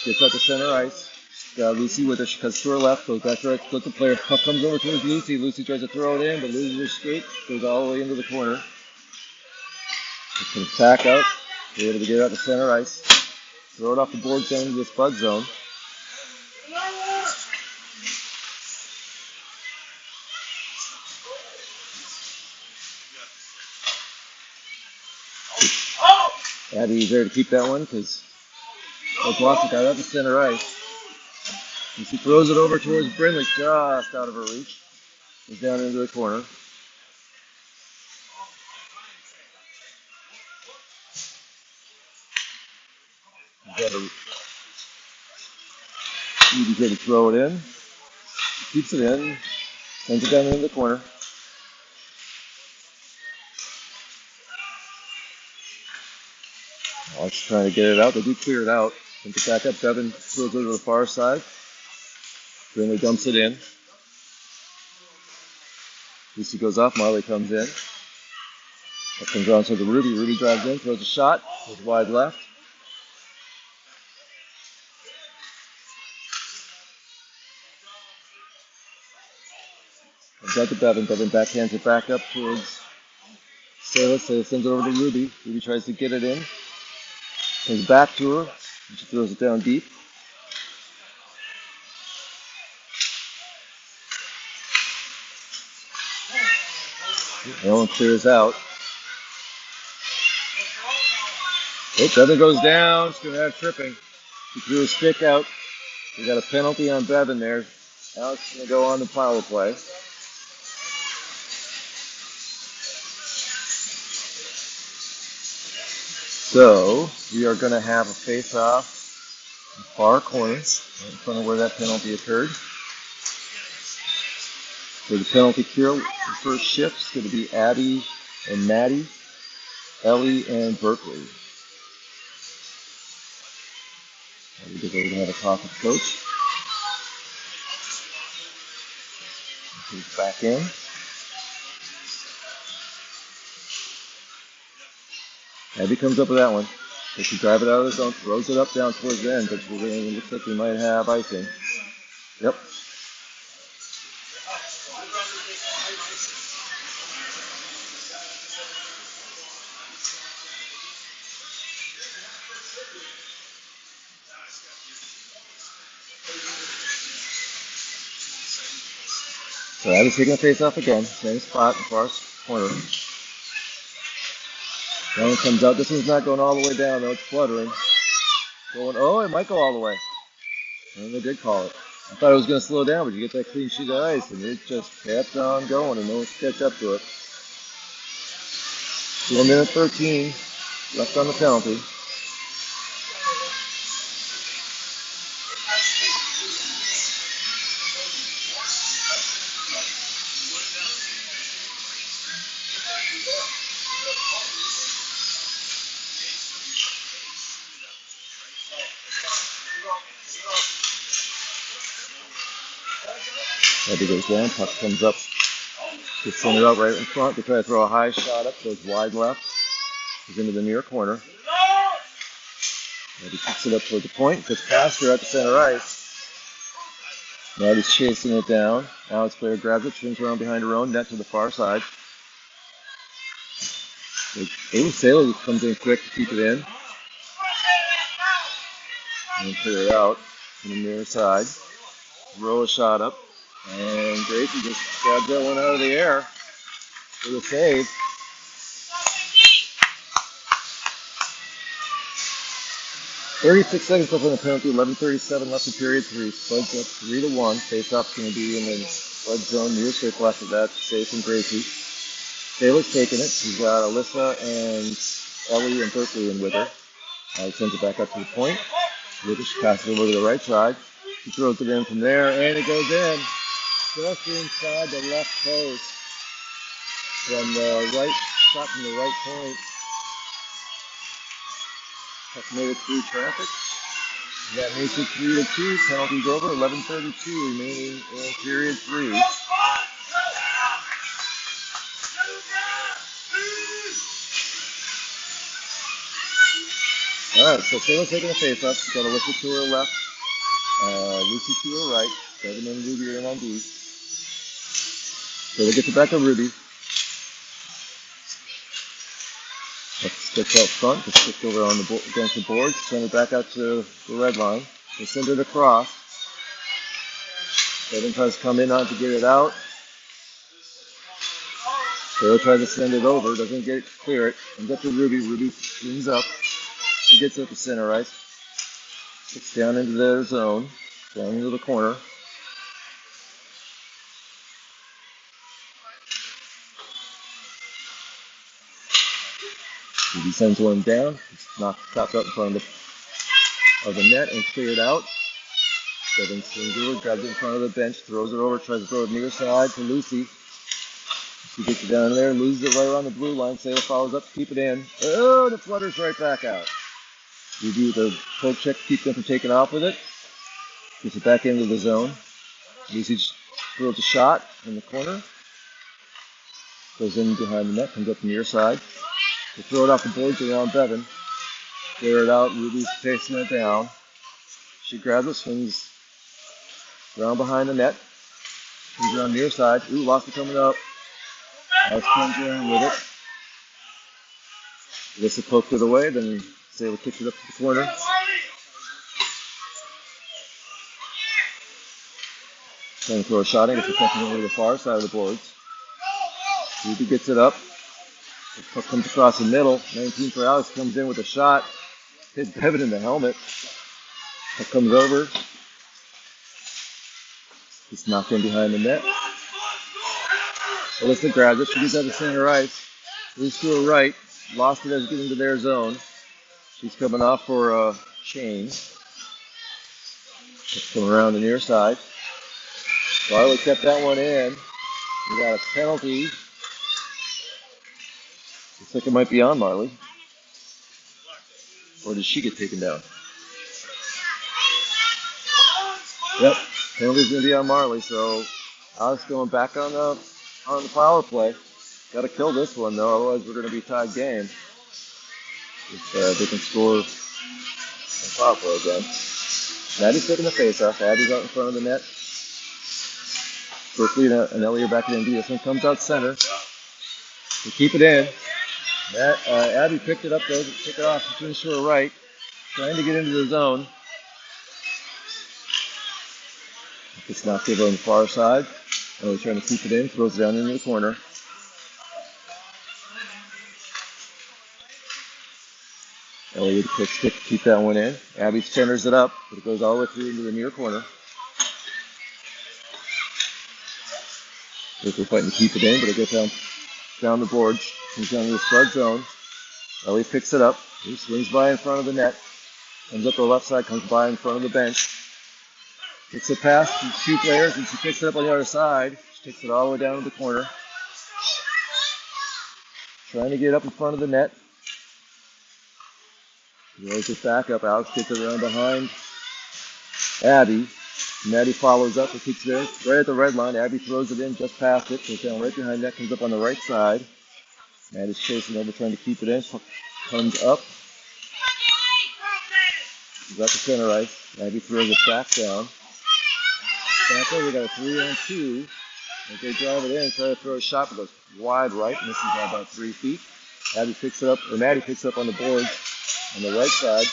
Gets out to center ice. Got Lucy with her. She cuts to her left. Goes back to her. Split the player. Puck comes over towards Lucy. Lucy tries to throw it in, but loses her skate. Goes all the way into the corner. Gets back out. They're able to get it out to center ice. Throw it off the board zone into the Spud zone. Abby's there to keep that one because Wazowski got out to center ice. And she throws it over towards Brindley, just out of her reach. It's down into the corner. Ruby's there to throw it in. She keeps it in. Sends it down into the corner. Oh, she's trying to get it out. They do clear it out. Sends it back up. Bevan throws it to the far side. Brindley dumps it in. Lucy goes off. Marley comes in. That comes around to the Ruby. Ruby drives in, throws a shot. Goes wide left. Comes out to Bevan. Bevan backhands it back up towards Sayla. Sayla sends it over to Ruby. Ruby tries to get it in. Comes back to her. And she throws it down deep. Ellen clears out. Oh, Bevan goes down. She's going to have tripping. She threw a stick out. We got a penalty on Bevan there. Alex is going to go on the power play. So we are going to have a face-off in the far corner, right in front of where that penalty occurred. For the penalty kill, the first shift is going to be Abby and Maddie, Ellie and Berkeley. We're going to have a talk with Coach. He's back in. Abby comes up with that one. They should drive it out of the zone, throws it up down towards the end, but it looks like we might have icing. Yep. So Abby's taking the face off again, same spot in the far corner. That one comes out. This one's not going all the way down though, it's fluttering. Oh, it might go all the way. And they did call it. I thought it was going to slow down, but you get that clean sheet of ice, and it just kept on going, and no one could catch up to it. 1 minute 13 left on the penalty. Abby goes down, puck comes up, gets centered out right in front. They try to throw a high shot up, goes wide left, goes into the near corner. Abby kicks it up toward the point, gets past her at the center ice. Maddie's chasing it down. Alex player grabs it, turns around behind her own net to the far side. Sailor comes in quick to keep it in. And clear it out from the near side. Roll a shot up. And Gracie just grabs that one out of the air for the save. 36 seconds left on the penalty, 11:37 left in period three. Spuds up 3-1. Face-off's going to be in the Spud zone near circle after that. Safe and Gracie. Taylor's taking it. He's got Alyssa and Ellie and Berkeley in with her. He sends it back up to the point. Lucas passes it over to the right side. He throws it in from there, and it goes in. Just inside the left post. From the right, shot from the right point. Puck made it through traffic. That makes it 3-2. Penalties over. 11:32 remaining in period three. All right, so Taylor's taking a face-up. She's got Alyssa to her left, Lucy to her right. Devin and Ruby are in on D. Taylor gets it back to Ruby. Sticks out front, just stick over on the against the boards, send it back out to the red line. They send it across. Devin tries to come in on to get it out. Taylor tries to send it over, doesn't get it, clear it. Comes up to Ruby. Ruby swings up. She gets it to center ice. Sticks down into their zone, down into the corner. Ruby sends one down. It's chopped up in front of the net and cleared out. Devin swings over, grabs it in front of the bench, throws it over, tries to throw it near side to Lucy. She gets it down there, loses it right around the blue line. Sailor follows up to keep it in. Oh, the flutters right back out. Ruby with a poke check to keep them from taking off with it. Gets it back into the zone. Lucy throws a shot in the corner. Goes in behind the net, comes up the near side. They throw it off the boards around Bevan. Clear it out. Ruby's chasing it down. She grabs it, swings around behind the net. Comes around near side. Ooh, lost it coming up. Alex comes around with it. Alyssa poked it away, then Sailor kicks it up to the corner. Trying to throw a shot in, it's protecting over to the far side of the boards. Ruby gets it up. The puck comes across the middle. 19 for Alex comes in with a shot. Hit Bevan in the helmet. Puck comes over. It's knocked in behind the net. Alyssa grabs it. She gets out to center ice. Moves to her right. Lost it as it gets into their zone. She's coming off for a change. Coming around the near side. Barley kept that one in. We got a penalty. Looks like it might be on Marley. Or did she get taken down? Yep, penalty's going to be on Marley. So Alex going back on the power play. Got to kill this one though, otherwise we're going to be tied game. If they can score on power play again. Maddie's taking the face-off. Abby's out in front of the net. Berkeley and Ellie are back in D. This one comes out center. They keep it in. Abby picked it up though. Pick it off. She finished to her right. Trying to get into the zone. It's knocked over on the far side. Ellie trying to keep it in. Throws it down into the corner. Ellie with a quick stick to keep that one in. Abby centers it up, but it goes all the way through into the near corner. They're fighting to keep it in, but it gets down the boards. Comes down to the Spud zone. Ellie picks it up. He swings by in front of the net. Comes up the left side, comes by in front of the bench. Gets it past the two players, and she picks it up on the other side. She takes it all the way down to the corner. Trying to get up in front of the net. He rolls it back up. Alex gets it around behind Abby. Maddie follows up and kicks it in right at the red line. Abby throws it in just past it. Goes down right behind that. Comes up on the right side. Maddie's chasing over, trying to keep it in. Comes up. He's at the center ice. Abby throws it back down. Back over. We got a 3-on-2. As they drive it in, try to throw a shot, but goes wide right. Misses by about 3 feet. Maddie picks it up on the boards on the right side.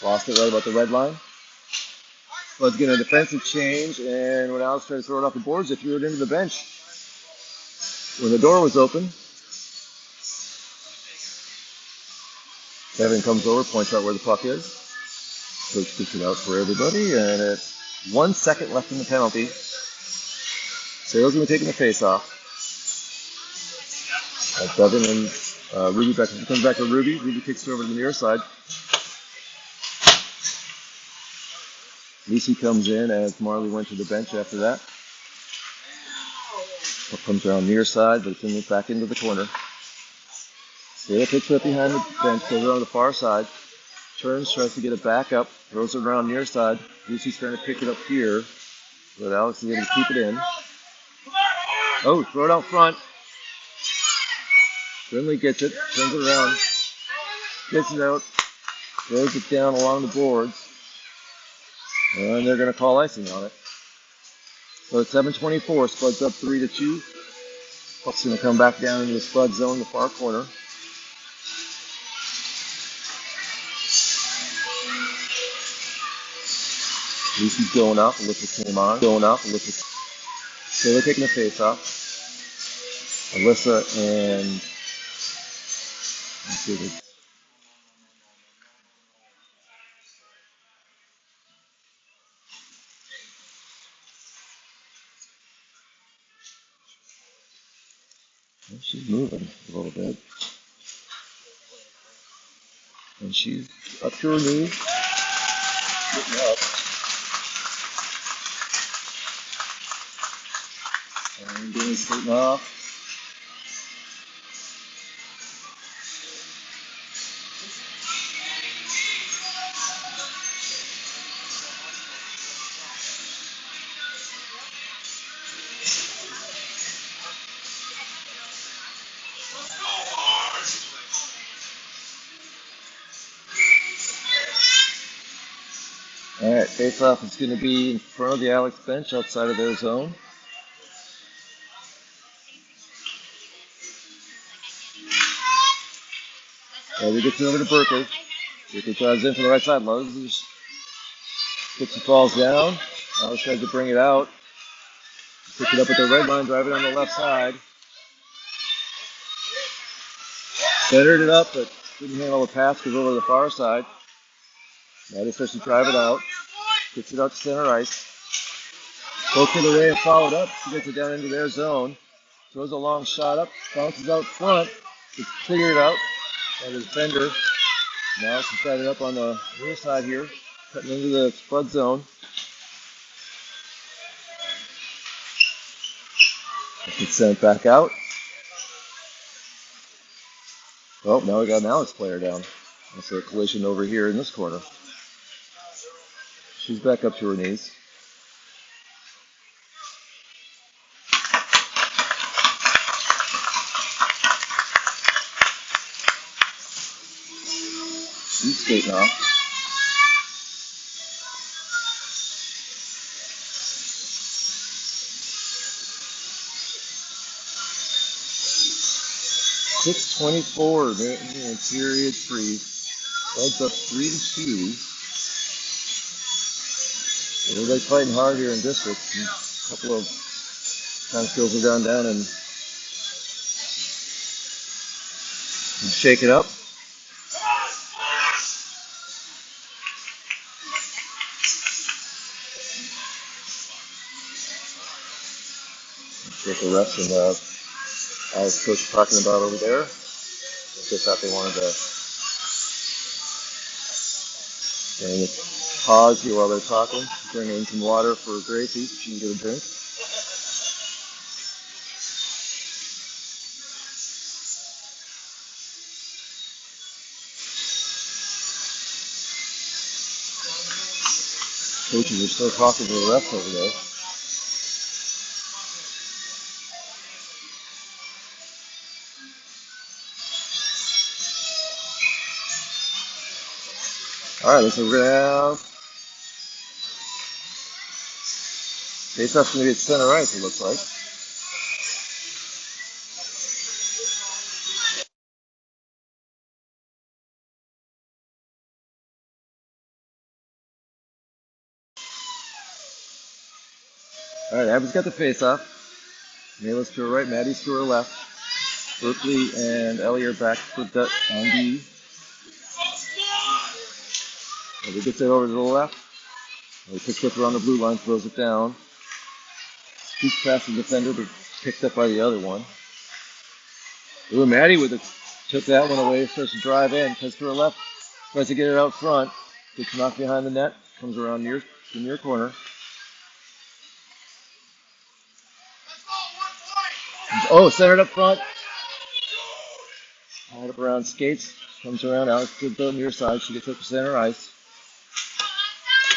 Lost it right about the red line. Spuds getting a defensive change, and when Alex tried to throw it off the boards, they threw it into the bench. When the door was open, Kevin comes over, points out where the puck is. Coach gets it out for everybody, and it's 1 second left in the penalty. Sale's going to be taking the face-off. Devin and Ruby comes back to Ruby. Ruby kicks it over to the near side. Lucy comes in as Marley went to the bench after that. Puck comes around near side, but it's back into the corner. Sale picks it up behind the bench, goes around the far side. Turns, tries to get it back up, throws it around near side. Lucy's trying to pick it up here, but Alex is able to keep it in. Oh, throw it out front. Finley gets it, turns it around, gets it out, throws it down along the boards, and they're going to call icing on it. So it's 7:24, Spuds up 3-2. Puck's going to come back down into the Spud zone, the far corner. Lucy's going up, Alyssa came on, So they're taking the face off. Alyssa and let's see, she's moving a little bit. And she's up to her knees, getting up. And getting straightened off. Alright, face-off is going to be in front of the Alex bench outside of their zone. We get it over to Berkeley. Berkeley drives in from the right side. Moses puts the falls down. Alex tries to bring it out. Pick it up at the red line, drive it on the left side. Centered it up, but didn't handle the pass, goes over to the far side. Maddie starts to drive it out. Gets it out to center ice. Poked it away and followed up. She gets it down into their zone. Throws a long shot up. Bounces out front. It's cleared out by the defender. Now she's got it up on the near side here. Cutting into the Spud zone. It's sent back out. Oh, now we got an Alex player down. That's a collision over here in this corner. She's back up to her knees. She's skating off. .624 in period 3. Spuds up 3-2. Everybody's fighting hard here in districts. A couple of time skills have gone down and shake it up. What the refs and Alex coach are talking about over there. I just thought they wanted to pause here while they're talking. Bring in some water for Gracie so she can get a drink. Coaches are still talking to the refs over there. Alright, let's move it out. Face-off's going to be at center ice, it looks like. Alright, Abby's got the face-off. Mayla's to her right, Maddie's to her left. Berkeley and Ellie are back on D. Abby gets it over to the left. He picks up around the blue line, throws it down. Scoops past the defender, but picked up by the other one. Ooh, Maddie with it took that one away, starts to drive in, cuts to her left, tries to get it out front, gets knocked behind the net, comes around near the near corner. Oh, centered up front. Tied up around skates, comes around, Alex gets the near side, she gets up to center ice.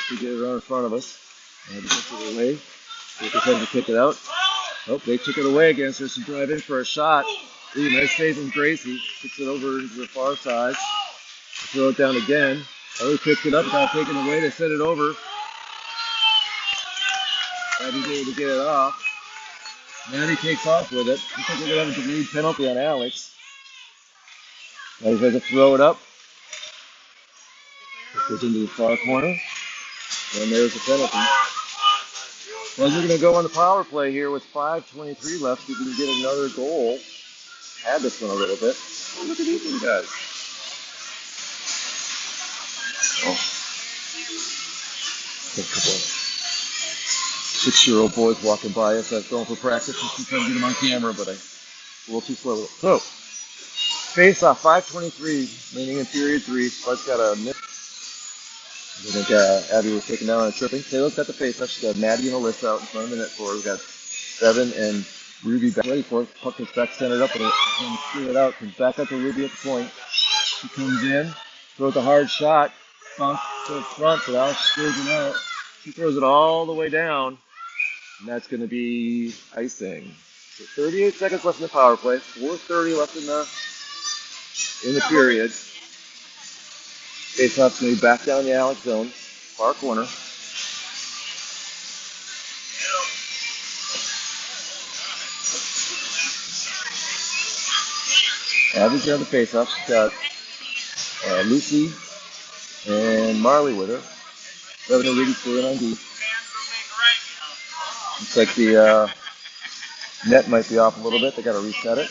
She get it around in front of us. And he puts it away. They pretend to pick it out. Oh, they took it away again, so she drive in for a shot. Ooh, nice save from Gracie. Kicks it over into the far side. They throw it down again. Ellie picks it up, got taken away. They set it over. Maddie's able to get it off. Maddie takes off with it. I think we're going to have a delayed penalty on Alex. Maddie tries to throw it up. It goes into the far corner. And there's the penalty. Well, we're going to go on the power play here with 5:23 left. We can get another goal. Had this one a little bit. Oh, look at these two guys. Oh. A couple of 6-year-old boys walking by us. I was going for practice. Just trying to get them on camera, but I'm a little too slow. So, face off, 5:23, remaining in period 3. Spuds got a miss. I think Abby was taken down on a tripping. Taylor's got the face off. She's got Maddie and Alyssa out in front of the net for her. We've got Bevan and Ruby back ready for it. Puck is back centered up, but it's going to clear it out. Comes back up to Ruby at the point. She comes in, throws a hard shot, bounce to the front, but Alex screws it out. She throws it all the way down, and that's going to be icing. So 38 seconds left in the power play. 4:30 left in the period. Face-off's going to be back down the Alex zone, far corner. Abby's got the face-off. She's got Lucy and Marley with her. Bevan and Rudy still on D. Looks like the net might be off a little bit. They got to reset it.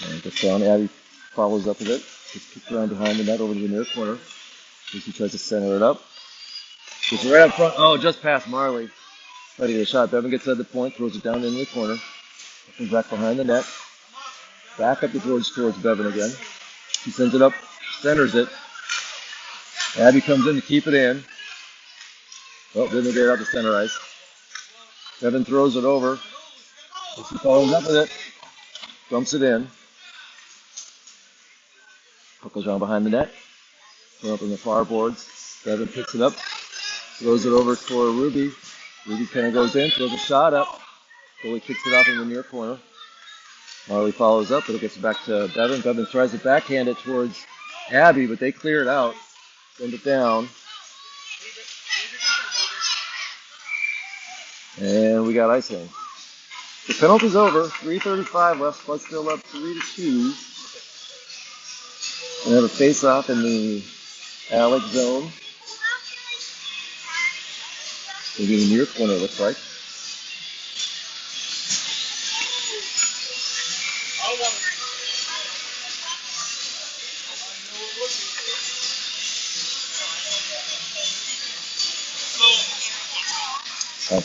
And gets down. Abby follows up with it. Just kicks around behind the net over to the near corner. Lucy tries to center it up. Gets right up front. Oh, just past Marley. Ready to get a shot. Bevan gets at the point, throws it down into the corner. Comes back behind the net. Back up towards Bevan again. He sends it up, centers it. Abby comes in to keep it in. Oh, didn't get it out to center ice. Bevan throws it over. Lucy follows up with it. Dumps it in. Puck goes around behind the net. Throw up in the far boards. Bevan picks it up. Throws it over for Ruby. Ruby kind of goes in, throws a shot up. Goalie kicks it off in the near corner. Marley follows up, but it gets back to Bevan. Bevan tries to backhand it towards Abby, but they clear it out. Send it down. And we got icing. The penalty's over. 3:35 left. Spuds still up 3-2. We have a face-off in the Alex zone. Maybe the near corner, looks like.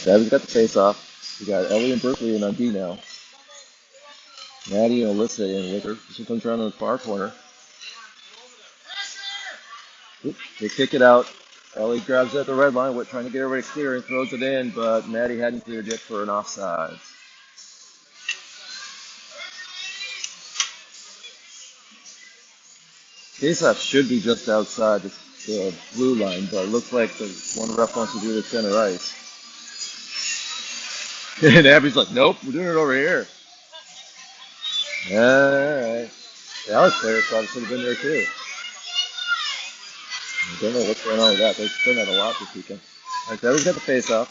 Abby's got the face-off. We got Ellie and Berkeley in on D now. Maddie and Alyssa in with her. This one comes around in the far corner. Oop, they kick it out. Ellie grabs it at the red line, trying to get everybody clear and throws it in, but Maddie hadn't cleared yet for an offside. Face-off should be just outside the blue line, but it looks like the one ref wants to do it at center ice. And Abby's like, nope, we're doing it over here. Alright. The Alex player probably should have been there too. I don't know what's going on with that. They've done that a lot this weekend. Alright, Bevan's got the face-off.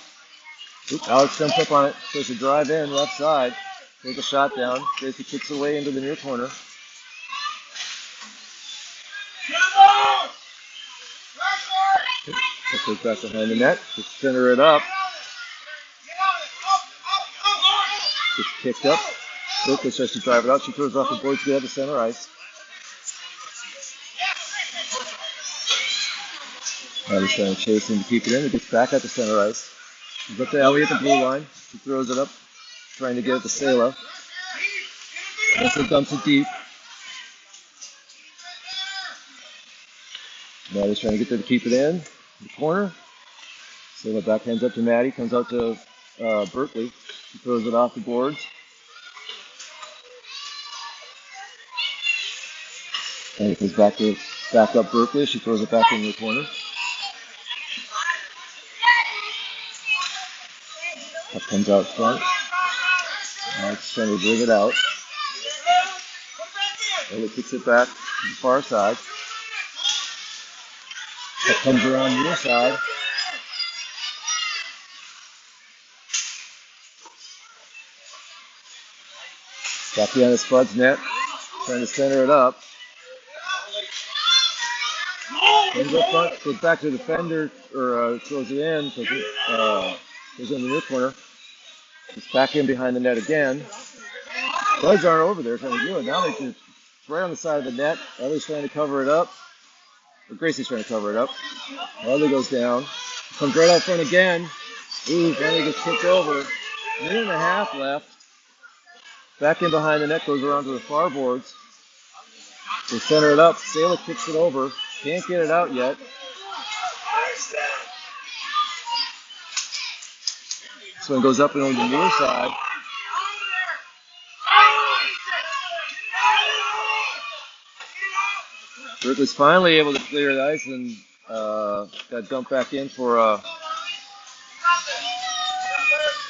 Alex jumps up on it. Goes to drive in, left side. Takes a shot down. Gracie kicks away into the near corner. Puck goes back behind the net. Just center it up. Gets kicked up. Berkeley starts to drive it out. She throws off the boards to get out to center ice. Ellie's trying to chase him to keep it in. It gets back at the center ice. She's up to Ellie at the blue line. She throws it up, trying to get it to Sayla. Also dumps it deep. Maddie's trying to get there to keep it in the corner. Sayla backhands up to Maddie. Comes out to Berkeley. She throws it off the boards. And it goes back up Berkeley. She throws it back in the corner. Puck comes out front. Alex trying to bring it out. Ellie kicks it back to the far side. Puck comes around your side. Back behind the Spuds net. Trying to center it up. Comes up front, goes back to the defender, or throws it in, so goes in the near corner. It's back in behind the net again. Spuds aren't over there trying to do it. Now they're right on the side of the net. Ellie's trying to cover it up. Or Gracie's trying to cover it up. Ellie goes down. Comes right out front again. Ooh, finally gets kicked over. Minute and a half left. Back in behind the net, goes around to the far boards. They center it up. Sayla kicks it over. Can't get it out yet. This one goes up and on the near side. Berkeley's finally able to clear the ice and got dumped back in for an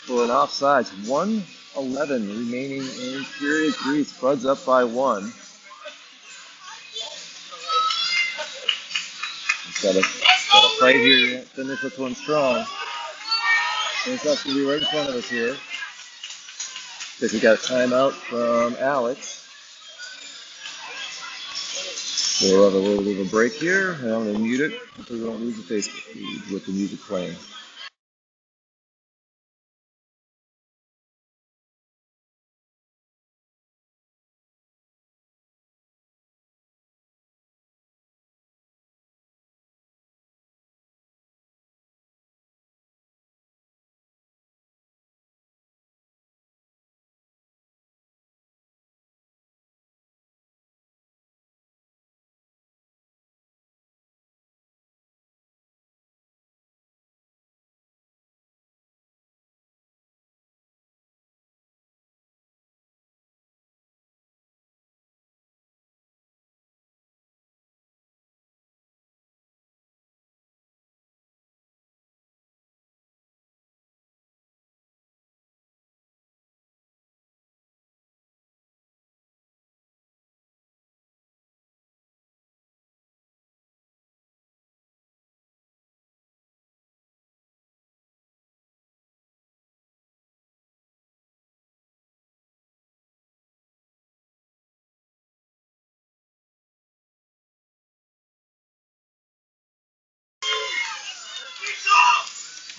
offsides. 1:11 remaining in period 3. Spuds up by 1. Got to fight here to finish this one strong. This has to be right in front of us here. Because we got a timeout from Alex. So we'll have a little bit of a break here, and I'm going to mute it so we don't lose the Facebook feed with the music playing.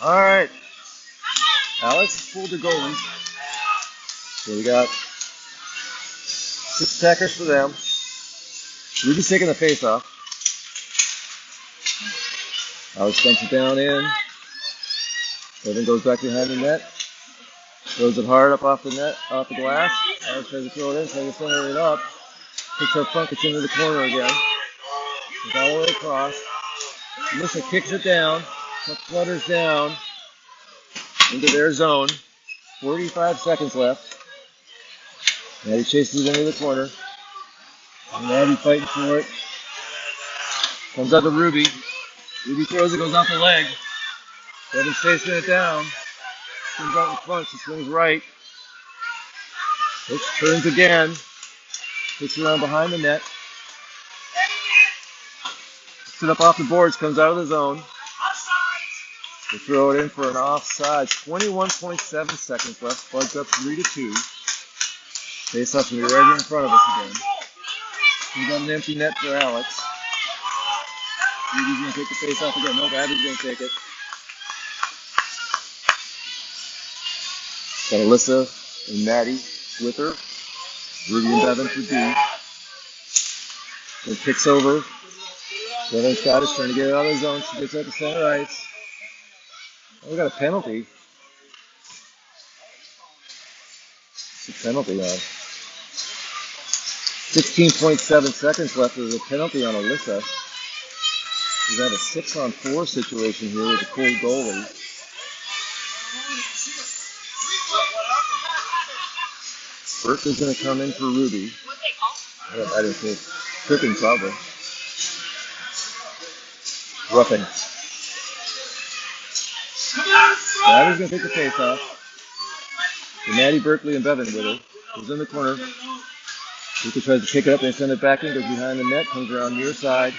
All right, Alex pulled the goalie. So we got 6 attackers for them. Ruby's taking the face off. Alex dumps it down in. Evan goes back behind the net. Throws it hard up off the net, off the glass. Alex tries to throw it in, tries to center it up. Picks up front, gets into the corner again. Goes all the way across. Melissa kicks it down. Puck flutters down into their zone. 45 seconds left. Maddie chases it into the corner. And Maddie fighting for it. Comes out to Ruby. Ruby throws it, goes off the leg. Evan's chasing it down. Comes out in front, she swings right. Hooks, turns again. Hits around behind the net. Picks it up off the boards, comes out of the zone. They throw it in for an offside. 21.7 seconds left. Spuds up 3-2. Face-off's going to be right in front of us again. We got an empty net for Alex. Ruby's going to take the face off again. Nope, Abby's going to take it. Got Alyssa and Maddie with her. Ruby and Bevan for D. Then kicks over. Bevan Scott is trying to get it out of the zone. She gets out to center ice. Oh, we got a penalty. It's a penalty now. 16.7 seconds left. There's a penalty on Alyssa. We have a 6-on-4 situation here with a cold goalie. Burke is going to come in for Ruby. I didn't think. Tripping probably. Roughing. Abby's going to take the face off. So Maddie, Berkeley, and Bevan with her. Goes in the corner. Luca tries to pick it up and send it back in. Goes behind the net. Comes around near side.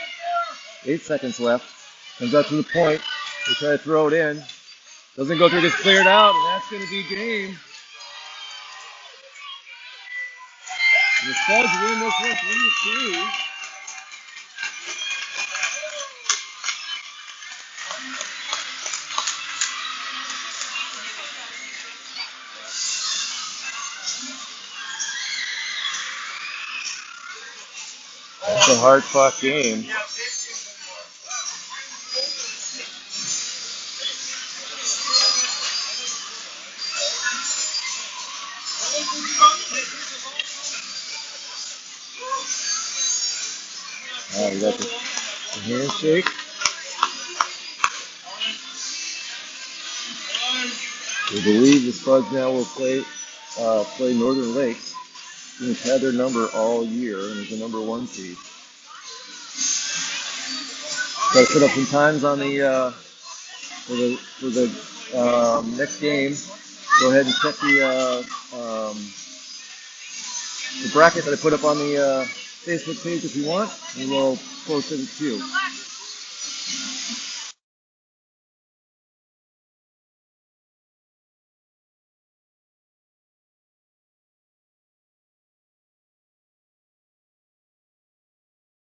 8 seconds left. Comes out to the point. They try to throw it in. Doesn't go through. Gets cleared out. And that's going to be game. The Spuds win this one 3-2. That's a hard-fought game. We got the handshake. We believe the Spuds now will play Northern Lakes, who's had their number all year and is the number 1 seed. Got to put up some times on the for the next game. Go ahead and check the bracket that I put up on the Facebook page if you want, and we'll post it to you.